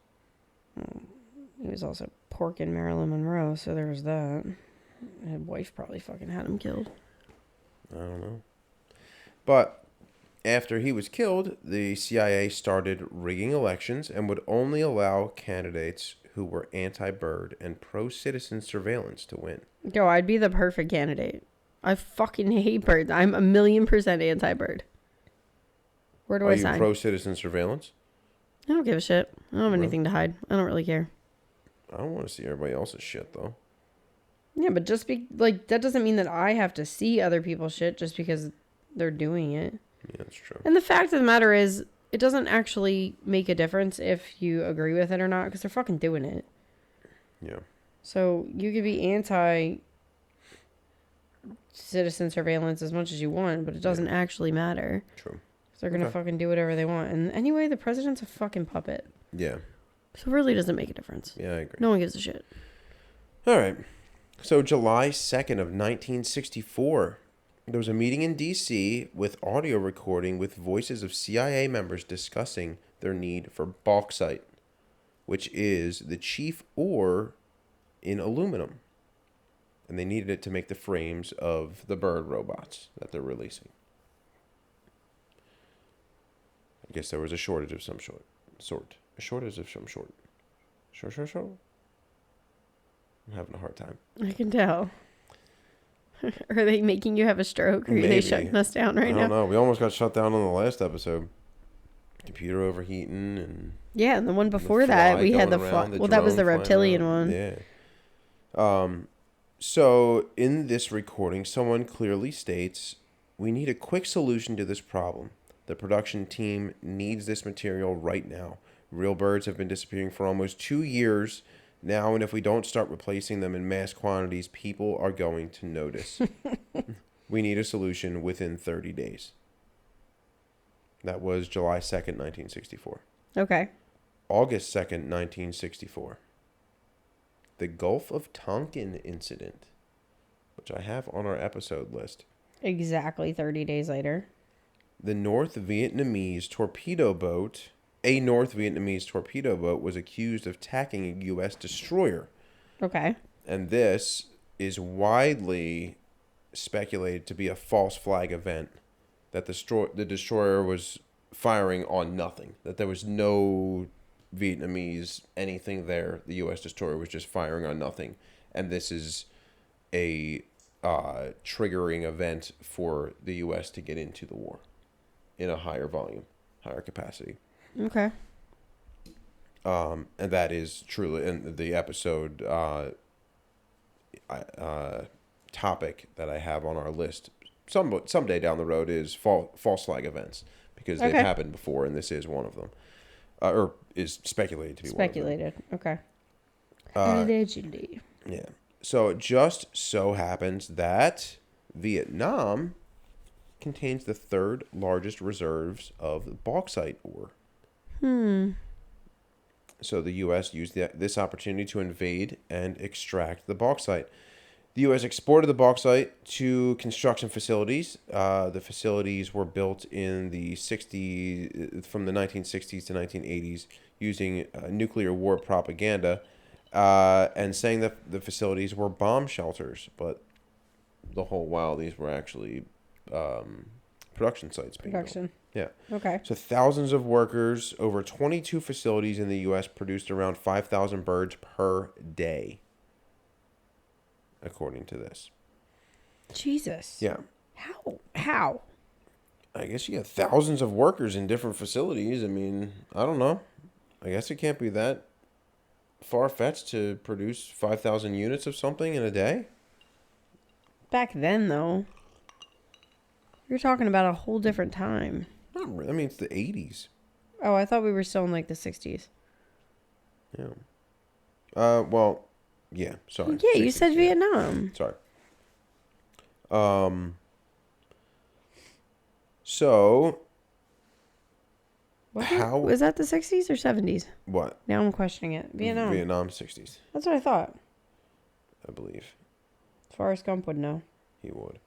He was also porking Marilyn Monroe, so there was that. His wife probably fucking had him killed. I don't know. But after he was killed, the CIA started rigging elections and would only allow candidates who were anti-bird and pro-citizen surveillance to win. Yo, I'd be the perfect candidate. I fucking hate birds. I'm 1,000,000% anti-bird. Where do I sign? Are you pro-citizen surveillance? I don't give a shit. I don't have anything to hide. I don't really care. I don't want to see everybody else's shit, though. Yeah, but just that doesn't mean that I have to see other people's shit just because they're doing it. Yeah, that's true. And the fact of the matter is, it doesn't actually make a difference if you agree with it or not, because they're fucking doing it. Yeah. So you could be anti-citizen surveillance as much as you want, but it doesn't actually matter. True. They're going to fucking do whatever they want. And anyway, the president's a fucking puppet. Yeah. So it really doesn't make a difference. Yeah, I agree. No one gives a shit. All right. So July 2nd of 1964, there was a meeting in D.C. with audio recording with voices of CIA members discussing their need for bauxite, which is the chief ore in aluminum. And they needed it to make the frames of the bird robots that they're releasing. I guess there was a shortage of some sort. A shortage of some sort. Short. I'm having a hard time. I can tell. Are they making you have a stroke? Or are they shutting us down right now? I don't know. We almost got shut down on the last episode. Computer overheating and... Yeah, and the one before that, we had the fly. Well, that was the reptilian one. Yeah. So in this recording, someone clearly states, "We need a quick solution to this problem. The production team needs this material right now. Real birds have been disappearing for almost 2 years now, and if we don't start replacing them in mass quantities, people are going to notice. We need a solution within 30 days." That was July 2nd, 1964. Okay. August 2nd, 1964. The Gulf of Tonkin incident, which I have on our episode list. Exactly 30 days later. A North Vietnamese torpedo boat was accused of attacking a U.S. destroyer. Okay. And this is widely speculated to be a false flag event, that the destroyer was firing on nothing, that there was no Vietnamese anything there. The U.S. destroyer was just firing on nothing. And this is a triggering event for the U.S. to get into the war in a higher volume, higher capacity. Okay. And that is truly in the episode topic that I have on our list. Someday down the road is false flag events, because they've happened before, and this is one of them, or is speculated to be speculated. One of them. Okay. Allegedly. Yeah. So it just so happens that Vietnam contains the third largest reserves of bauxite ore. So the U.S. used this opportunity to invade and extract the bauxite. The U.S. exported the bauxite to construction facilities. The facilities were built in the from the 1960s to 1980s, using nuclear war propaganda, and saying that the facilities were bomb shelters. But the whole while, these were actually production sites being built. Yeah. Okay. So thousands of workers, over 22 facilities in the U.S. produced around 5,000 birds per day, according to this. Jesus. Yeah. How? I guess you have thousands of workers in different facilities. I mean, I don't know. I guess it can't be that far-fetched to produce 5,000 units of something in a day. Back then, though, you're talking about a whole different time. Not really. I mean, it's the 80s. Oh, I thought we were still in like the 60s. Yeah. Well, yeah. Sorry. Yeah, 60s, you said Vietnam. Sorry. So, how was that the 60s or 70s? What? Now I'm questioning it. Vietnam 60s. That's what I thought. I believe. Forrest Gump would know. He would.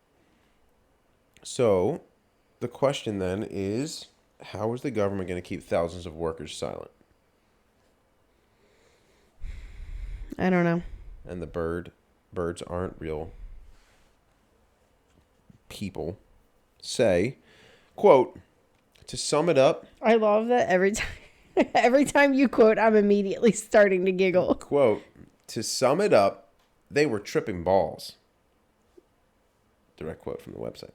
So, the question then is, how is the government going to keep thousands of workers silent? I don't know. And the birds aren't real people. Say, quote, to sum it up. I love that every time you quote, I'm immediately starting to giggle. Quote, to sum it up, they were tripping balls. Direct quote from the website.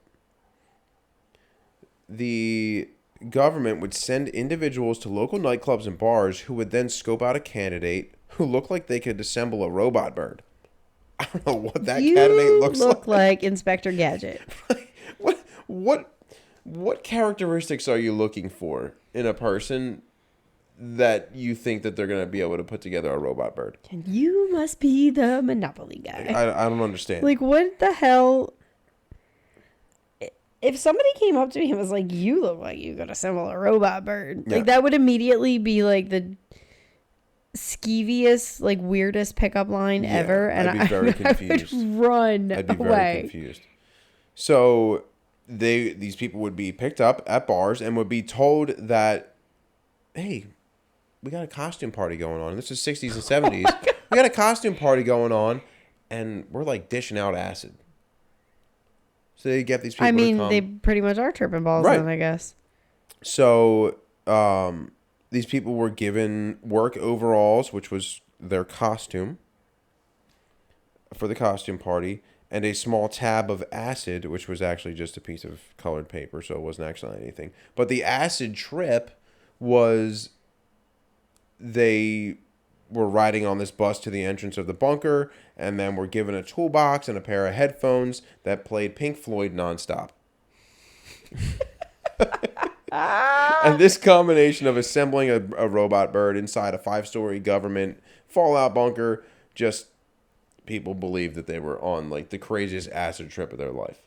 The government would send individuals to local nightclubs and bars who would then scope out a candidate who looked like they could assemble a robot bird. I don't know what that candidate looks like. You look like Inspector Gadget. What characteristics are you looking for in a person that you think that they're going to be able to put together a robot bird? And you must be the Monopoly guy. I don't understand. Like, what the hell? If somebody came up to me and was like, you look like you could assemble a robot bird. Yeah. Like, that would immediately be like the skeeviest, like, weirdest pickup line ever. And I'd be very confused. I would run I'd be away. very confused. So these people would be picked up at bars and would be told that, hey, we got a costume party going on. This is 60s and 70s. We got a costume party going on, and we're like dishing out acid. So they get these people to come. They pretty much are tripping balls then, I guess. So these people were given work overalls, which was their costume for the costume party, and a small tab of acid, which was actually just a piece of colored paper, so it wasn't actually anything. But the acid trip was they were riding on this bus to the entrance of the bunker, and then were given a toolbox and a pair of headphones that played Pink Floyd nonstop. And this combination of assembling a robot bird inside a 5-story government fallout bunker, just people believed that they were on like the craziest acid trip of their life.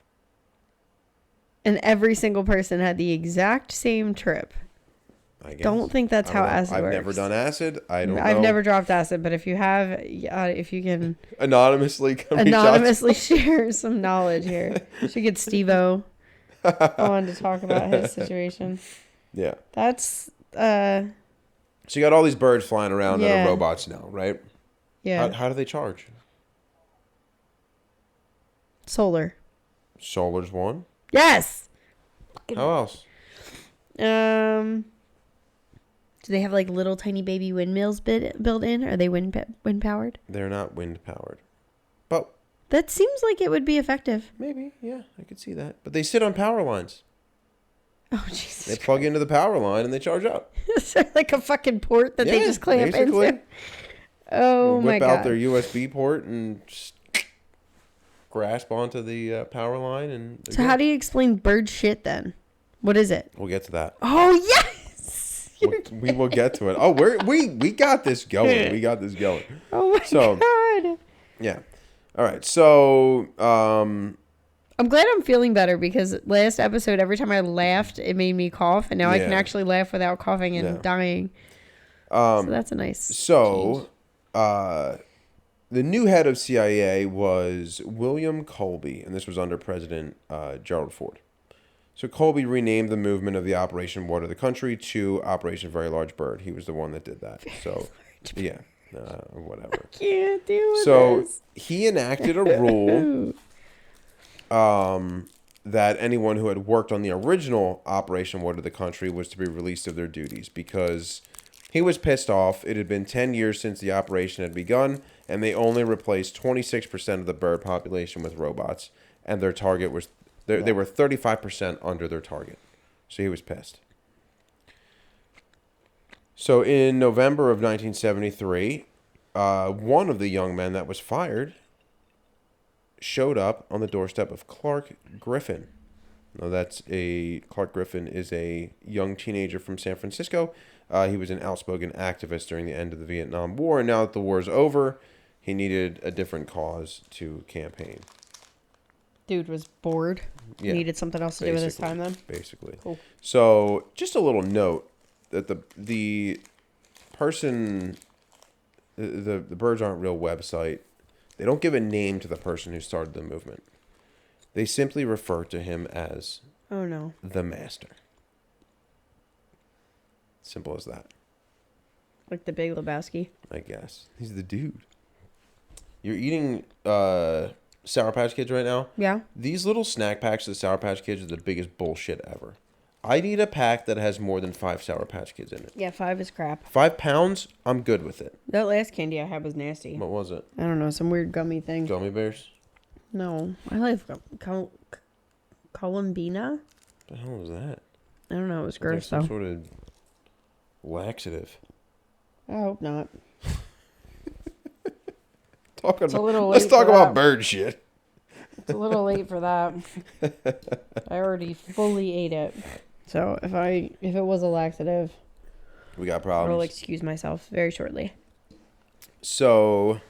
And every single person had the exact same trip. I guess. Don't think that's how acid works. I've never done acid. I don't know. I've never dropped acid, but if you have, if you can anonymously share some knowledge here. Should get Steve-O on to talk about his situation. Yeah. That's So you got all these birds flying around that are robots now, right? Yeah. How do they charge? Solar. Solar's one? Yes. How else? Do they have like little tiny baby windmills built in? Are they wind powered? They're not wind powered. But that seems like it would be effective. Maybe, yeah, I could see that. But they sit on power lines. Oh, Jesus. They plug into the power line and they charge up. Is there like a fucking port that they just clamp basically. into? Oh, my God. Whip out their USB port and just grasp onto the power line. And so how do you explain bird shit then? What is it? We'll get to that. Oh, yes! We will get to it. Oh, we got this going. We got this going. Oh, my God. Yeah. All right. So, I'm glad I'm feeling better because last episode, every time I laughed, it made me cough. And now I can actually laugh without coughing and dying. So that's a nice change. The new head of CIA was William Colby, and this was under President Gerald Ford. So Colby renamed the movement of the Operation Water the Country to Operation Very Large Bird. He was the one that did that. So, yeah, whatever. I can't deal with this. He enacted a rule that anyone who had worked on the original Operation Water the Country was to be released of their duties because he was pissed off. It had been 10 years since the operation had begun, and they only replaced 26% of the bird population with robots, and their target was... They were 35% under their target. So he was pissed. So in November of 1973, one of the young men that was fired showed up on the doorstep of Clark Griffin. Now Clark Griffin is a young teenager from San Francisco. He was an outspoken activist during the end of the Vietnam War, and now that the war is over, he needed a different cause to campaign. Dude was bored. Yeah, needed something else to do with his time then. Basically. Cool. So just a little note that the person, the Birds Aren't Real website, they don't give a name to the person who started the movement. They simply refer to him as the Master. Simple as that. Like the Big Lebowski. I guess. He's the dude. You're eating Sour Patch Kids right now? Yeah. These little snack packs of the Sour Patch Kids are the biggest bullshit ever. I'd eat a pack that has more than 5 Sour Patch Kids in it. Yeah, 5 is crap. 5 pounds, I'm good with it. That last candy I had was nasty. What was it? I don't know, some weird gummy thing. Gummy bears? No. I like Columbina. What the hell was that? I don't know, it was gross some though. Sort of laxative. I hope not. Let's talk about bird shit. It's a little late for that. I already fully ate it. So if it was a laxative, we got problems. I'll excuse myself very shortly. So,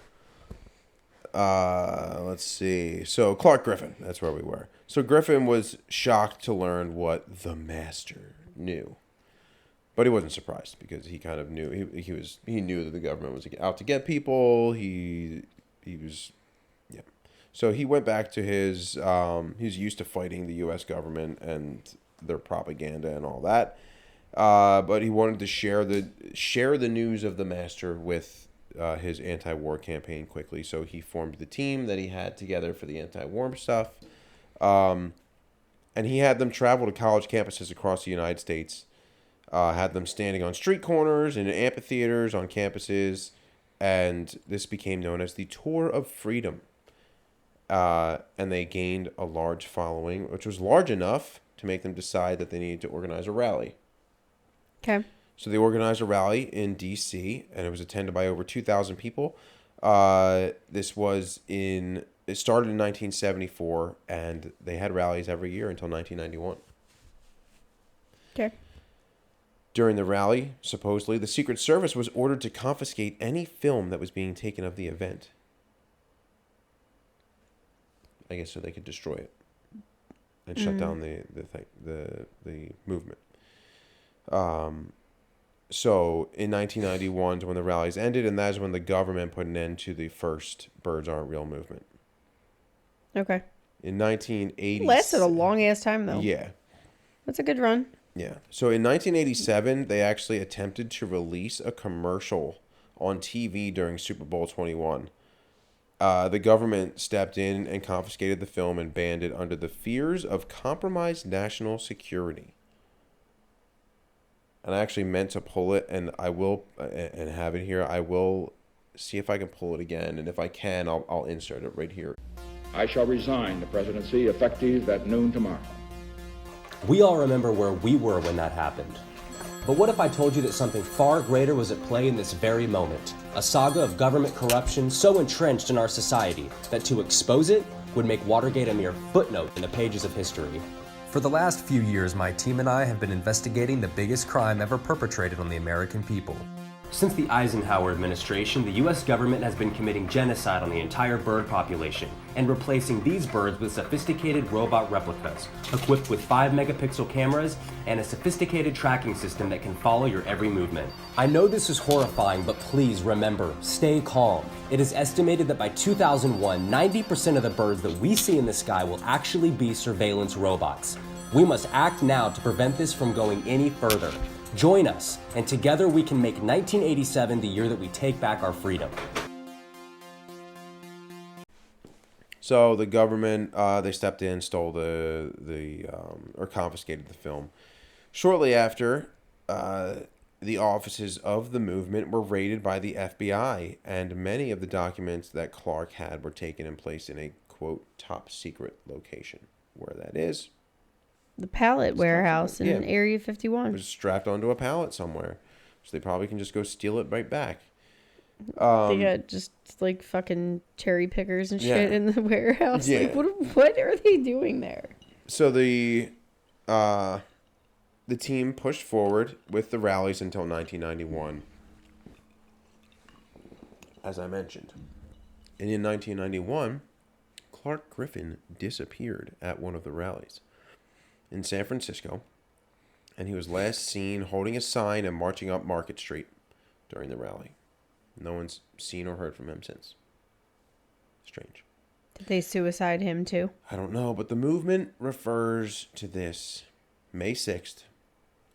let's see. So Clark Griffin, that's where we were. So Griffin was shocked to learn what the Master knew. But he wasn't surprised because he kind of knew he knew that the government was out to get people. He was, yeah. So he went back to his. He's used to fighting the U.S. government and their propaganda and all that. But he wanted to share the news of the Master with his anti-war campaign quickly. So he formed the team that he had together for the anti-war stuff, and he had them travel to college campuses across the United States. Had them standing on street corners and in amphitheaters on campuses, and this became known as the Tour of Freedom. And they gained a large following, which was large enough to make them decide that they needed to organize a rally. Okay. So they organized a rally in D.C., and it was attended by over 2,000 people. It started in 1974, and they had rallies every year until 1991. Okay. During the rally, supposedly, the Secret Service was ordered to confiscate any film that was being taken of the event. I guess so they could destroy it and shut down the movement. So in 1991 is when the rallies ended, and that's when the government put an end to the first Birds Aren't Real movement. Okay. In 1980, lasted a long ass time though. Yeah. That's a good run. Yeah. So in 1987, they actually attempted to release a commercial on TV during Super Bowl 21. The government stepped in and confiscated the film and banned it under the fears of compromised national security. And I actually meant to pull it, and I will, and have it here. I will see if I can pull it again, and if I can, I'll insert it right here. I shall resign the presidency effective at noon tomorrow. We all remember where we were when that happened. But what if I told you that something far greater was at play in this very moment? A saga of government corruption so entrenched in our society that to expose it would make Watergate a mere footnote in the pages of history. For the last few years, my team and I have been investigating the biggest crime ever perpetrated on the American people. Since the Eisenhower administration, the US government has been committing genocide on the entire bird population and replacing these birds with sophisticated robot replicas, equipped with 5-megapixel cameras and a sophisticated tracking system that can follow your every movement. I know this is horrifying, but please remember, stay calm. It is estimated that by 2001, 90% of the birds that we see in the sky will actually be surveillance robots. We must act now to prevent this from going any further. Join us, and together we can make 1987 the year that we take back our freedom. So the government, they stepped in, stole or confiscated the film. Shortly after, the offices of the movement were raided by the FBI, and many of the documents that Clark had were taken and placed in a, quote, top secret location. Where that is, the pallet warehouse in Area 51. It was strapped onto a pallet somewhere. So they probably can just go steal it right back. They got just like fucking cherry pickers and shit in the warehouse. Yeah. Like, what are they doing there? So the team pushed forward with the rallies until 1991, as I mentioned. And in 1991, Clark Griffin disappeared at one of the rallies in San Francisco, and he was last seen holding a sign and marching up Market Street during the rally. No one's seen or heard from him since. Strange. Did they suicide him too? I don't know, but the movement refers to this May 6th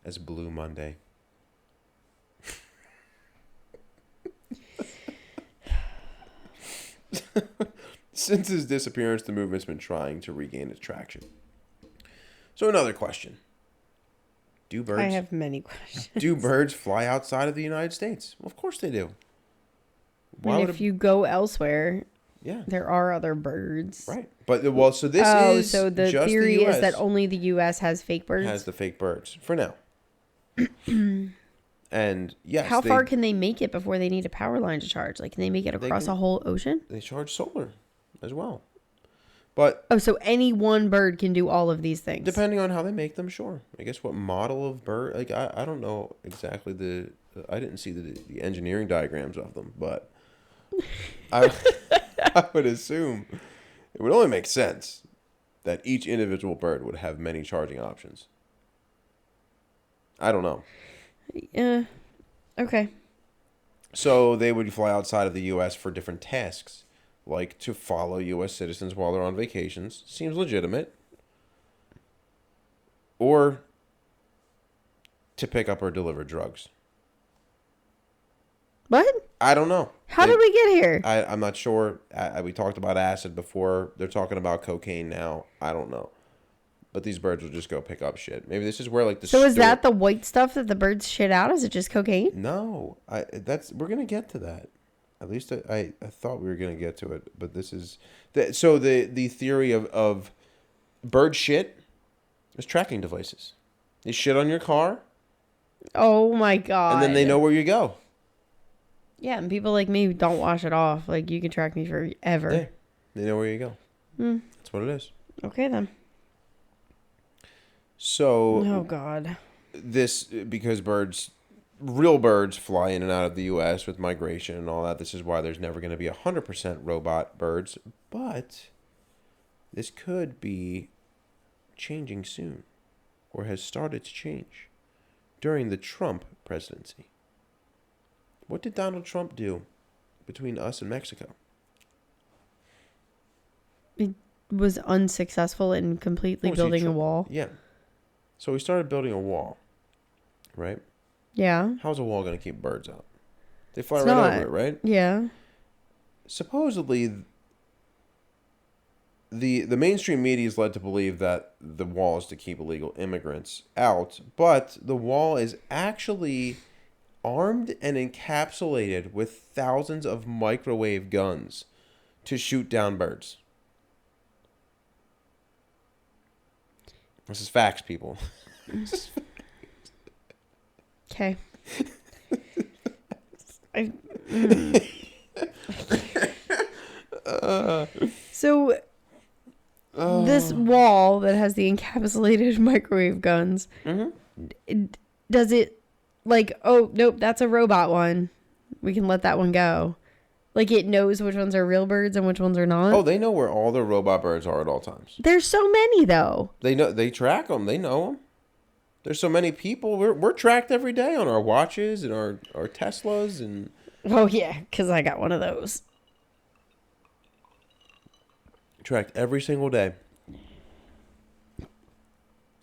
as Blue Monday. Since his disappearance, the movement's been trying to regain its traction. So another question. I have many questions. Do birds fly outside of the United States? Well, of course they do. If you go elsewhere, there are other birds. Right. But, so this is so the just theory the US is that only the U.S. has fake birds? has the fake birds, for now. And, yes. How far can they make it before they need a power line to charge? Like, can they make it across a whole ocean? They charge solar as well. But so any one bird can do all of these things? Depending on how they make them, sure. I guess what model of bird, like, I don't know exactly I didn't see the engineering diagrams of them, but I would assume it would only make sense that each individual bird would have many charging options. I don't know. Yeah. Okay. So they would fly outside of the U.S. for different tasks, like to follow U.S. citizens while they're on vacations. Seems legitimate. Or to pick up or deliver drugs. What? I don't know. How did we get here? I'm not sure. We talked about acid before. They're talking about cocaine now. I don't know. But these birds will just go pick up shit. Maybe this is where like the. So is that the white stuff that the birds shit out? Is it just cocaine? No, we're gonna get to that. At least I thought we were gonna get to it, but this is so the theory of bird shit is tracking devices. They shit on your car, Oh my God. And then they know where you go. Yeah, and people like me don't wash it off. Like, you can track me forever. Yeah, they know where you go. That's what it is. Okay, then. So. Oh, God. This, because real birds fly in and out of the U.S. with migration and all that. This is why there's never going to be 100% robot birds. But this could be changing soon, or has started to change during the Trump presidency. What did Donald Trump do between us and Mexico? It was unsuccessful in completely building a wall. Yeah. So we started building a wall, right? Yeah. How's a wall going to keep birds out? They fly It's right not. over it, right? Yeah. Supposedly, the mainstream media is led to believe that the wall is to keep illegal immigrants out, but the wall is actually armed and encapsulated with thousands of microwave guns to shoot down birds. This is facts, people. Okay. So this wall that has the encapsulated microwave guns, does it like, oh, nope, that's a robot one. We can let that one go. Like, it knows which ones are real birds and which ones are not. Oh, they know where all the robot birds are at all times. There's so many, though. They know. They track them. They know them. There's so many people. We're tracked every day on our watches and our Teslas and. Oh yeah, because I got one of those. Tracked every single day.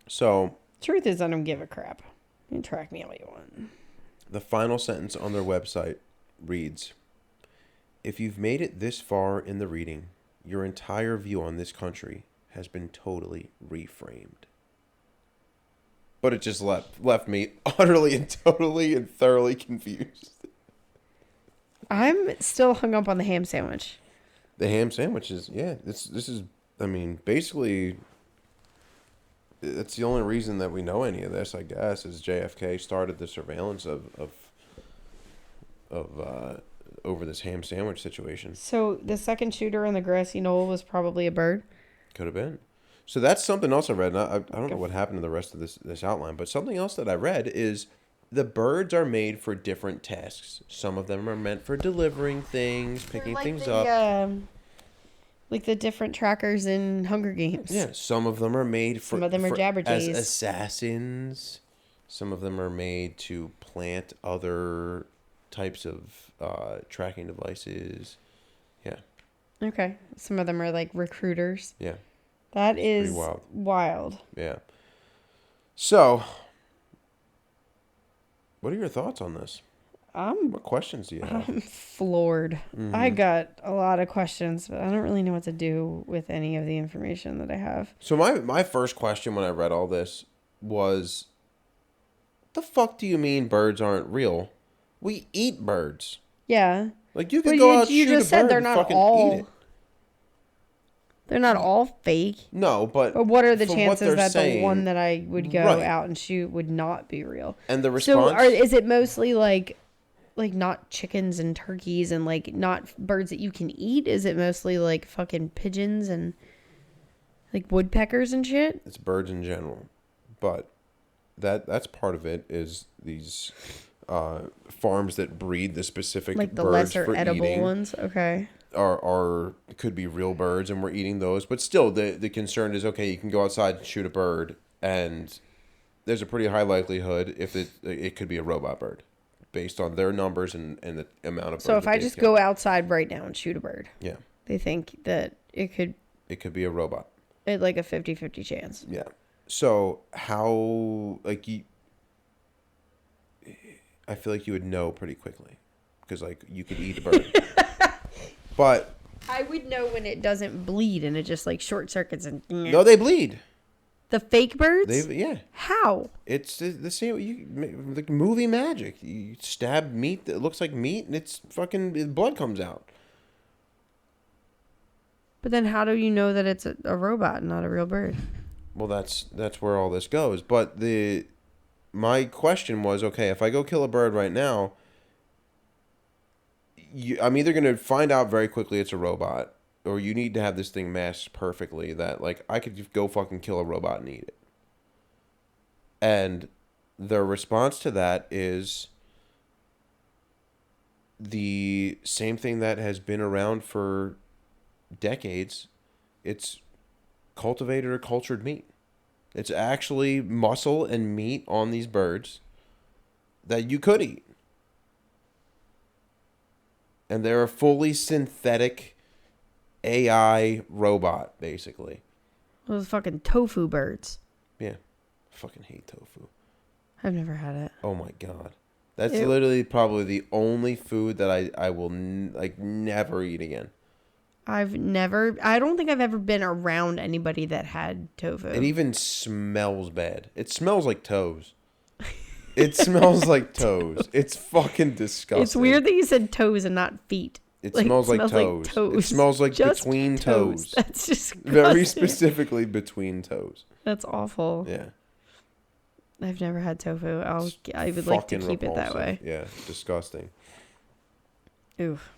So. Truth is, I don't give a crap. You can track me all you want. The final sentence on their website reads, "If you've made it this far in the reading, your entire view on this country has been totally reframed." But it just left me utterly and totally and thoroughly confused. I'm still hung up on the ham sandwich. The ham sandwiches, yeah. This is, I mean, basically, that's the only reason that we know any of this, I guess, is JFK started the surveillance of over this ham sandwich situation. So the second shooter on the grassy knoll was probably a bird? Could have been. So that's something else I read. And I don't know what happened to the rest of this outline, but something else that I read is the birds are made for different tasks. Some of them are meant for delivering things, picking things up. Like the different trackers in Hunger Games. Yeah, some of them are made for... Some of them are jabberjays. As assassins. Some of them are made to plant other types of tracking devices. Yeah. Okay. Some of them are like recruiters. Yeah. That is wild. Yeah. So, what are your thoughts on this? What questions do you have? I'm floored. I got a lot of questions, but I don't really know what to do with any of the information that I have. So my first question when I read all this was, the fuck do you mean birds aren't real? We eat birds. Yeah. Like, you could go out you shoot just a said bird they're and not fucking all eat it. They're not all fake. No, but what are the from chances that saying, the one that I would go out and shoot would not be real? And the response... So is it mostly like not chickens and turkeys and like not birds that you can eat? Is it mostly like fucking pigeons and like woodpeckers and shit? It's birds in general. But that's part of it, is these farms that breed the specific like the birds lesser for edible eating ones. Okay. Are could be real birds, and we're eating those. But still, the concern is, okay, you can go outside and shoot a bird, and there's a pretty high likelihood if it could be a robot bird, based on their numbers and the amount of birds. So if I just go outside right now and shoot a bird, yeah, they think that it could be a robot. It's like a 50-50 chance. Yeah. So how, like, I feel like you would know pretty quickly, because like you could eat a bird. But I would know when it doesn't bleed and it just like short circuits and... No, they bleed. The fake birds? Yeah. How? It's the same, like movie magic. You stab meat that looks like meat and it's fucking, blood comes out. But then how do you know that it's a robot and not a real bird? Well, that's where all this goes. But my question was, okay, if I go kill a bird right now, I'm either going to find out very quickly it's a robot, or you need to have this thing masked perfectly that, like, I could just go fucking kill a robot and eat it. And the response to that is the same thing that has been around for decades. It's cultivated or cultured meat. It's actually muscle and meat on these birds that you could eat. And they're a fully synthetic AI robot, basically. Those fucking tofu birds. Yeah. I fucking hate tofu. I've never had it. Oh my God. That's literally probably the only food that I will never eat again. I don't think I've ever been around anybody that had tofu. It even smells bad. It smells like toes. It smells like toes. It's fucking disgusting. It's weird that you said toes and not feet. It smells like toes. It smells like just between toes. That's just very specifically between toes. That's awful. Yeah. I've never had tofu. I would like to keep it that way. Yeah, disgusting. Oof.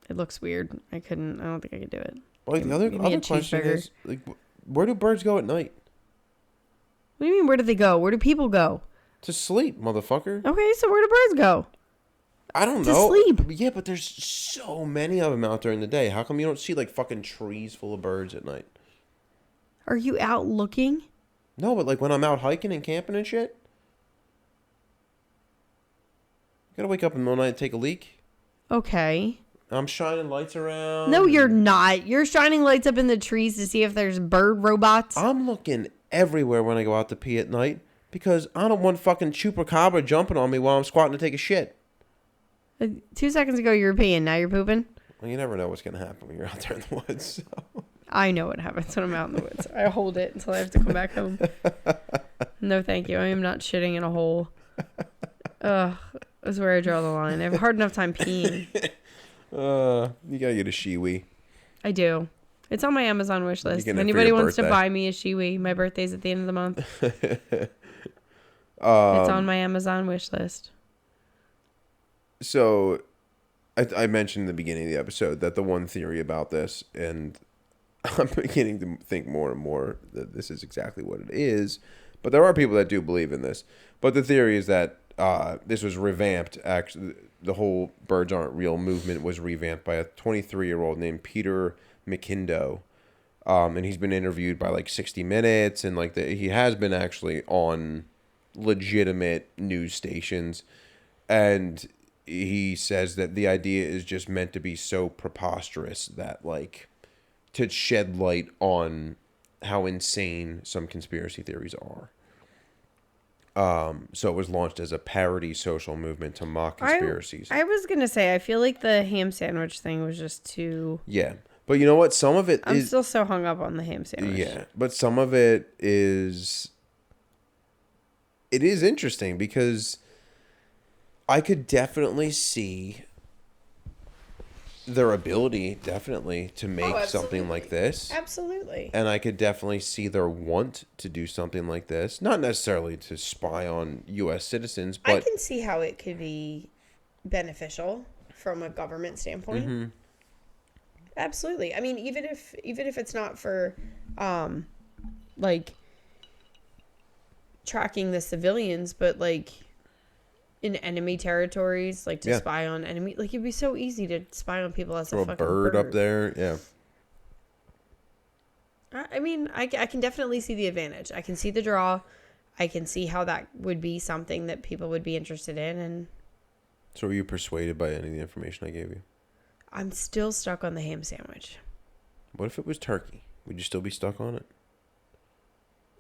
It looks weird. I don't think I could do it. Well, the other question is, like, where do birds go at night? What do you mean, where do they go? Where do people go? To sleep, motherfucker. Okay, so where do birds go? I don't know. To sleep. Yeah, but there's so many of them out during the day. How come you don't see, like, fucking trees full of birds at night? Are you out looking? No, but, like, when I'm out hiking and camping and shit. You gotta wake up in the middle of the night and take a leak. Okay. I'm shining lights around. No, you're not. You're shining lights up in the trees to see if there's bird robots. I'm looking everywhere when I go out to pee at night because I don't want fucking chupacabra jumping on me while I'm squatting to take a shit. 2 seconds ago you were peeing, now you're pooping? Well, you never know what's going to happen when you're out there in the woods. So. I know what happens when I'm out in the woods. I hold it until I have to come back home. No, thank you. I am not shitting in a hole. Ugh, that's where I draw the line. I have a hard enough time peeing. You gotta get a Shiwi. I do. It's on my Amazon wish list. If anybody wants to buy me a Shiwi, my birthday's at the end of the month. It's on my Amazon wish list. So, I mentioned in the beginning of the episode that the one theory about this, and I'm beginning to think more and more that this is exactly what it is, but there are people that do believe in this. But the theory is that this was revamped. Actually, the whole birds aren't real movement was revamped by a 23-year-old named Peter McKindo. And he's been interviewed by like 60 Minutes and like he has been actually on legitimate news stations. And he says that the idea is just meant to be so preposterous that like to shed light on how insane some conspiracy theories are. So it was launched as a parody social movement to mock conspiracies. I was going to say, I feel like the ham sandwich thing was just too... Yeah. But you know what? Some of it I'm still so hung up on the ham sandwich. Yeah. But some of it is... It is interesting because I could definitely see their ability, definitely, to make something like this. Absolutely. And I could definitely see their want to do something like this. Not necessarily to spy on U.S. citizens, but... I can see how it could be beneficial from a government standpoint. Mm-hmm. Absolutely. I mean, even if it's not for, like, tracking the civilians, but, like... in enemy territories, like to spy on enemy, like it'd be so easy to spy on people as a fucking bird up there. Yeah. I mean, I can definitely see the advantage. I can see the draw. I can see how that would be something that people would be interested in. And so, were you persuaded by any of the information I gave you? I'm still stuck on the ham sandwich. What if it was turkey? Would you still be stuck on it?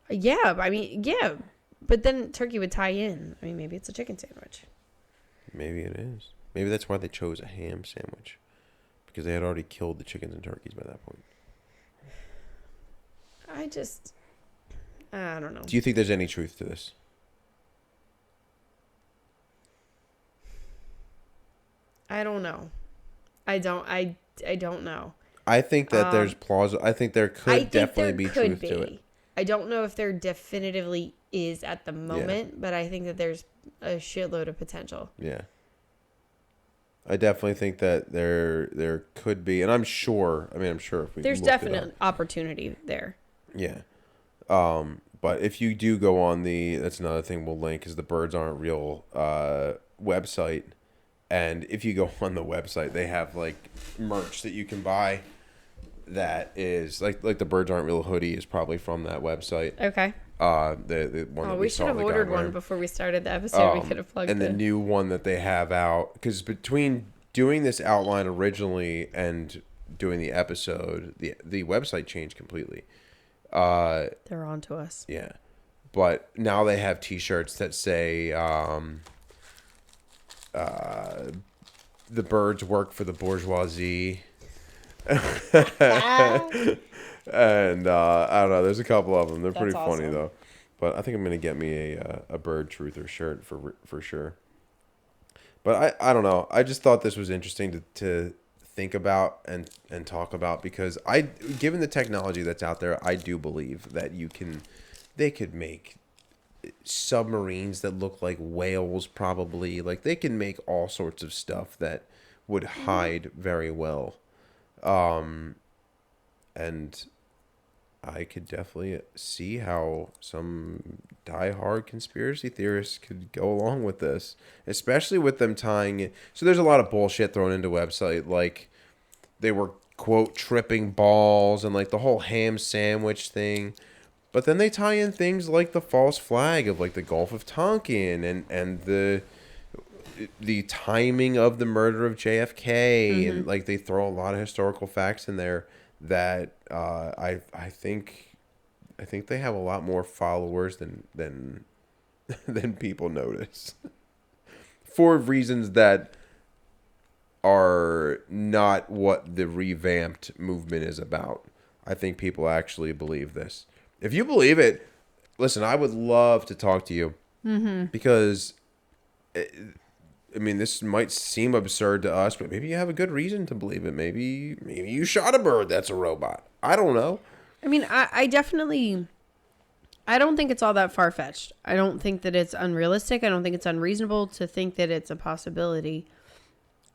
Yeah, I mean, yeah. But then turkey would tie in. I mean, maybe it's a chicken sandwich. Maybe it is. Maybe that's why they chose a ham sandwich. Because they had already killed the chickens and turkeys by that point. I don't know. Do you think there's any truth to this? I don't know. I don't know. I think that there's I think there could definitely be truth to it. I don't know if there definitively is at the moment, but I think that there's a shitload of potential. Yeah. I definitely think that there could be, and I'm sure if we there's looked definite opportunity there. Yeah. But if you do go on that's another thing we'll link, is the Birds Aren't Real website. And if you go on the website, they have like merch that you can buy that is like the Birds Aren't Real hoodie is probably from that website. Okay. The one that we should have ordered one before we started the episode. We could have plugged and the new one that they have out, because between doing this outline originally and doing the episode, the website changed completely. They're on to us. Yeah. But now they have t-shirts that say the birds work for the bourgeoisie. And I don't know, there's a couple of them. They're pretty funny though. But I think I'm gonna get me a bird truther shirt for sure. But I don't know. I just thought this was interesting to think about and talk about, because given the technology that's out there, I do believe that they could make submarines that look like whales, probably. Like, they can make all sorts of stuff that would hide very well. And I could definitely see how some diehard conspiracy theorists could go along with this, especially with them tying it. So there's a lot of bullshit thrown into website, like they were, quote, tripping balls and like the whole ham sandwich thing. But then they tie in things like the false flag of like the Gulf of Tonkin and the timing of the murder of JFK. And like they throw a lot of historical facts in there that I think they have a lot more followers than people notice for reasons that are not what the revamped movement is about. I think people actually believe this. If you believe it, listen, I would love to talk to you, because I mean, this might seem absurd to us, but maybe you have a good reason to believe it. Maybe you shot a bird that's a robot. I don't know. I mean, I definitely, I don't think it's all that far-fetched. I don't think that it's unrealistic. I don't think it's unreasonable to think that it's a possibility.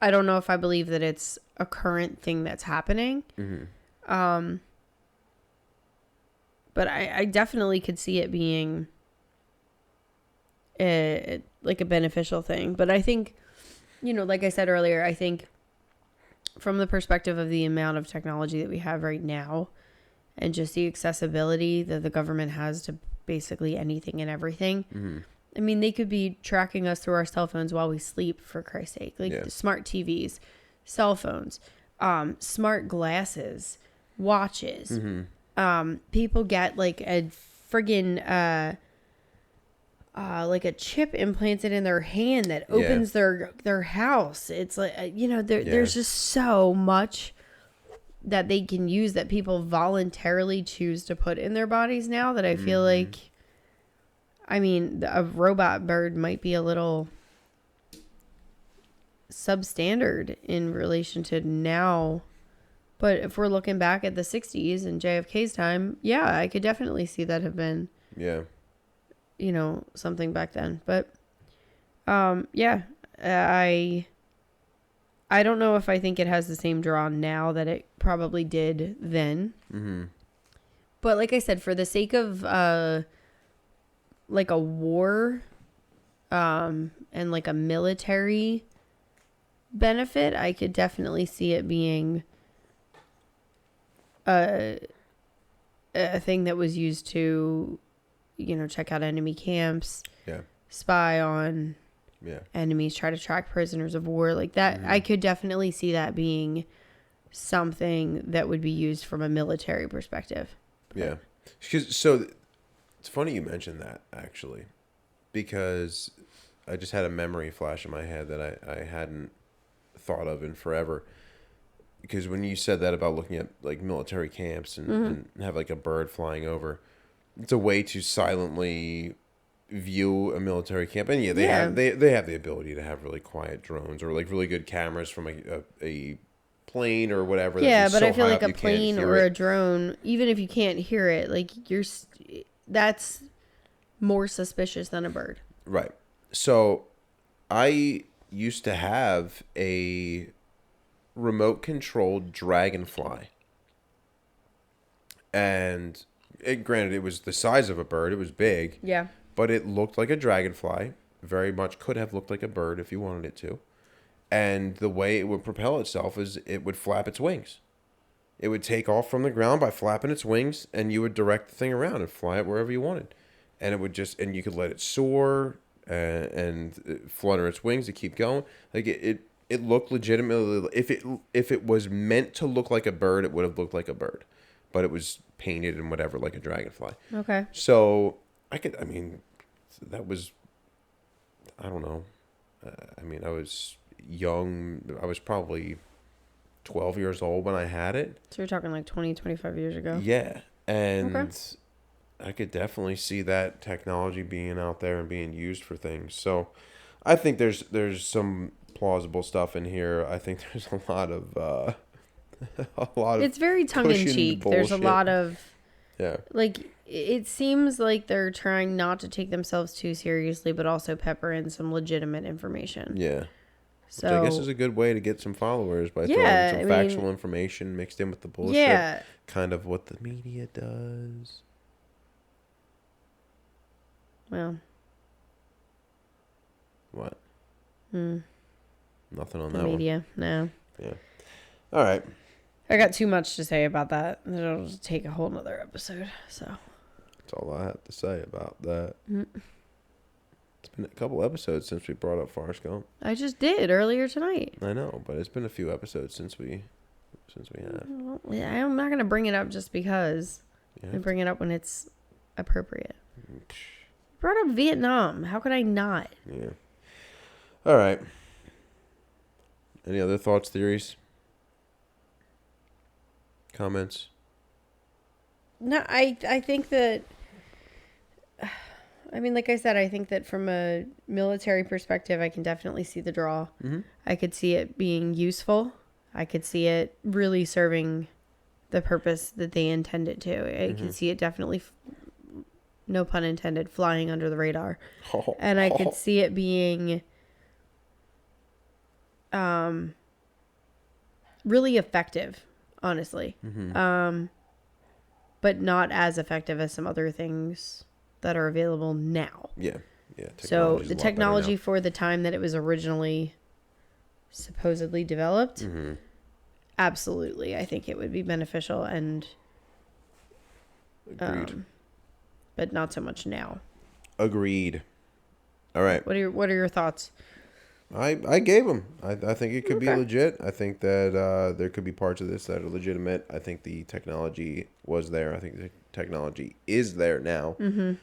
I don't know if I believe that it's a current thing that's happening. But I definitely could see it being like a beneficial thing. But I think, like I said earlier, I think from the perspective of the amount of technology that we have right now and just the accessibility that the government has to basically anything and everything. I mean, they could be tracking us through our cell phones while we sleep, for Christ's sake. Like smart TVs, cell phones, smart glasses, watches. People get like a friggin' like a chip implanted in their hand that opens their house. It's like, there's just so much that they can use that people voluntarily choose to put in their bodies now that I feel like, I mean, a robot bird might be a little substandard in relation to now. But if we're looking back at the 60s and JFK's time, yeah, I could definitely see that have been, something back then. But, I don't know if I think it has the same draw now that it probably did then. But like I said, for the sake of, like a war, and like a military benefit, I could definitely see it being a thing that was used to, check out enemy camps, spy on enemies, try to track prisoners of war like that. I could definitely see that being something that would be used from a military perspective. So it's funny you mentioned that, actually, because I just had a memory flash in my head that I hadn't thought of in forever. Because when you said that about looking at like military camps and have like a bird flying over, it's a way to silently view a military camp. And they have the ability to have really quiet drones or like really good cameras from a plane or whatever. Yeah, but I feel like a plane or a drone, even if you can't hear it, like more suspicious than a bird. Right. So I used to have a remote controlled dragonfly. And granted, it was the size of a bird. It was big. Yeah. But it looked like a dragonfly. Very much could have looked like a bird if you wanted it to. And the way it would propel itself is it would flap its wings. It would take off from the ground by flapping its wings, and you would direct the thing around and fly it wherever you wanted. And it would just, and you could let it soar and flutter its wings to keep going. Like it looked legitimately. If it was meant to look like a bird, it would have looked like a bird, but it was painted and whatever like a dragonfly. Okay. So that was, I don't know. I was young. I was probably 12 years old when I had it. So you're talking like 20, 25 years ago? Yeah. And okay. I could definitely see that technology being out there and being used for things. So I think there's some plausible stuff in here. I think there's a lot of it's very tongue-in-cheek. There's a lot of... Yeah. Like, it seems like they're trying not to take themselves too seriously, but also pepper in some legitimate information. Yeah. So, which I guess is a good way to get some followers by throwing some factual information mixed in with the bullshit. Yeah. Kind of what the media does. Well. What? Nothing on that media, no. Yeah. All right. I got too much to say about that. It'll just take a whole nother episode, so. That's all I have to say about that. It's been a couple episodes since we brought up Forrest Gump. I just did earlier tonight. I know, but it's been a few episodes since we have. Well, yeah, I'm not going to bring it up just because. I bring it up when it's appropriate. Brought up Vietnam. How could I not? Yeah. All right. Any other thoughts, theories? Comments? No, I think that, I mean, like I said, I think that from a military perspective, I can definitely see the draw. Mm-hmm. I could see it being useful. I could see it really serving the purpose that they intend it to. I could see it definitely, no pun intended, flying under the radar. And I could see it being really effective, honestly. But not as effective as some other things that are available now. Yeah. So the technology for the time that it was originally supposedly developed, absolutely, I think it would be beneficial and Agreed. But not so much now. Agreed. All right. What are your thoughts? I gave them. I think it could be legit. I think that there could be parts of this that are legitimate. I think the technology was there. I think the technology is there now. And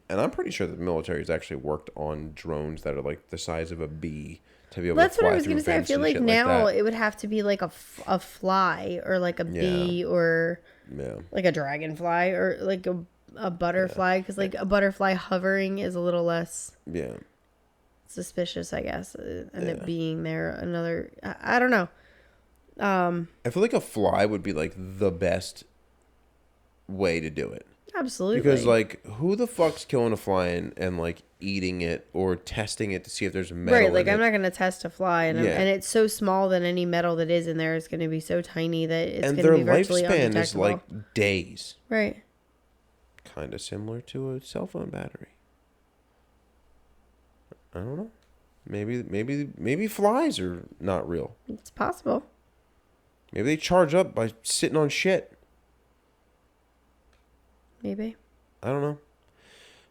I'm pretty sure that the military has actually worked on drones that are like the size of a bee to be able to fly through. That's what I was going to say. I feel like now it would have to be like a fly or like a bee or like a dragonfly or like a butterfly, because like a butterfly hovering is a little less suspicious, I guess, and it being there. Another, I don't know. I feel like a fly would be like the best way to do it. Absolutely. Because like, who the fuck's killing a fly and like eating it or testing it to see if there's metal right, like in I'm it? not going to test a fly, and it's so small that any metal that is in there is going to be so tiny that it's going to be virtually undetectable. And their lifespan is like days. Right. Kind of similar to a cell phone battery. I don't know. Maybe flies are not real. It's possible. Maybe they charge up by sitting on shit. Maybe. I don't know.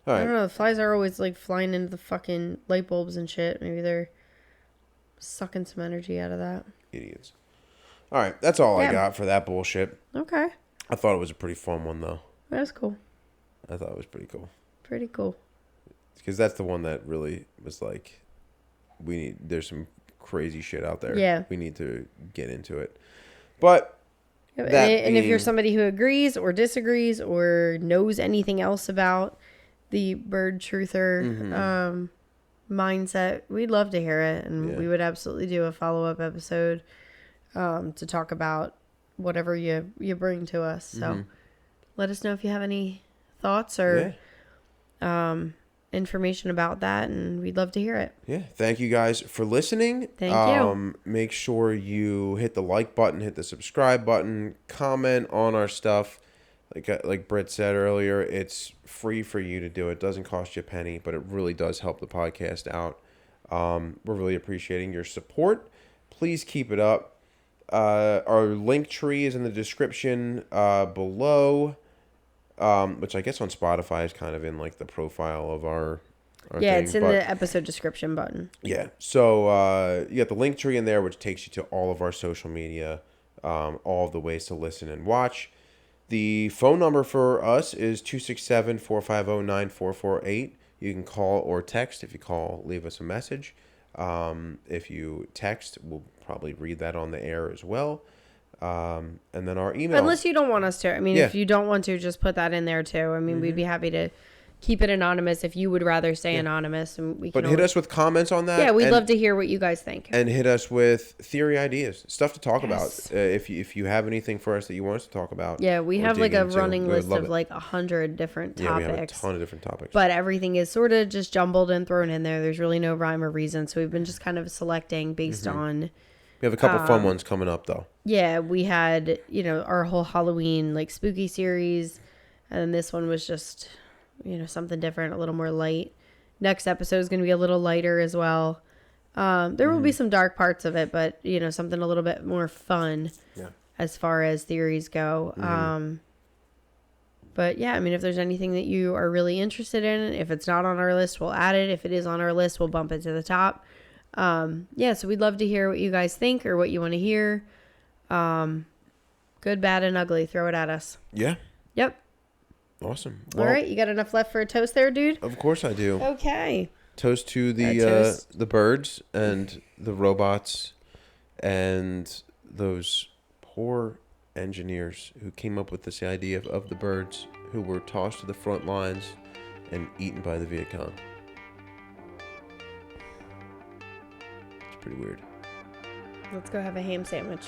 All right. I don't know. Flies are always like flying into the fucking light bulbs and shit. Maybe they're sucking some energy out of that. Idiots. All right. That's all I got for that bullshit. Okay. I thought it was a pretty fun one, though. That's cool. I thought it was pretty cool. Pretty cool. Because that's the one that really was like, there's some crazy shit out there. Yeah. We need to get into it. But if you're somebody who agrees or disagrees or knows anything else about the bird truther mindset, we'd love to hear it, and we would absolutely do a follow-up episode to talk about whatever you bring to us. So let us know if you have any thoughts or information about that, and we'd love to hear it. Yeah. Thank you guys for listening. Thank you. Make sure you hit the like button, hit the subscribe button, comment on our stuff. Like Brit said earlier, it's free for you to do. It doesn't cost you a penny, but it really does help the podcast out. We're really appreciating your support. Please keep it up. Our link tree is in the description below, which I guess on Spotify is kind of in like the profile of our yeah, thing, it's in the episode description button. Yeah, so you got the link tree in there, which takes you to all of our social media, all of the ways to listen and watch. The phone number for us is 267-450-9448. You can call or text. If you call, leave us a message. If you text, we'll probably read that on the air as well. And then our email. Unless you don't want us to. I mean, if you don't want to, just put that in there too. I mean, we'd be happy to keep it anonymous if you would rather stay anonymous. And we can But hit us with comments on that. Yeah, we'd love to hear what you guys think. And hit us with theory ideas, stuff to talk about. If you have anything for us that you want us to talk about. Yeah, we have like a running list of like 100 different topics. Yeah, we have a ton of different topics. But everything is sort of just jumbled and thrown in there. There's really no rhyme or reason. So we've been just kind of selecting based on... We have a couple fun ones coming up, though. Yeah, we had, our whole Halloween, like, spooky series. And then this one was just... something different, a little more light. Next episode is going to be a little lighter as well. There will be some dark parts of it, but, something a little bit more fun as far as theories go. But yeah, I mean, if there's anything that you are really interested in, if it's not on our list, we'll add it. If it is on our list, we'll bump it to the top. So we'd love to hear what you guys think or what you want to hear. Good, bad, and ugly. Throw it at us. Yeah. Yep. Awesome. Well, all right, you got enough left for a toast there, dude? Of course I do. Okay. Toast to the birds and the robots and those poor engineers who came up with this idea of the birds who were tossed to the front lines and eaten by the Viet Cong. It's pretty weird. Let's go have a ham sandwich.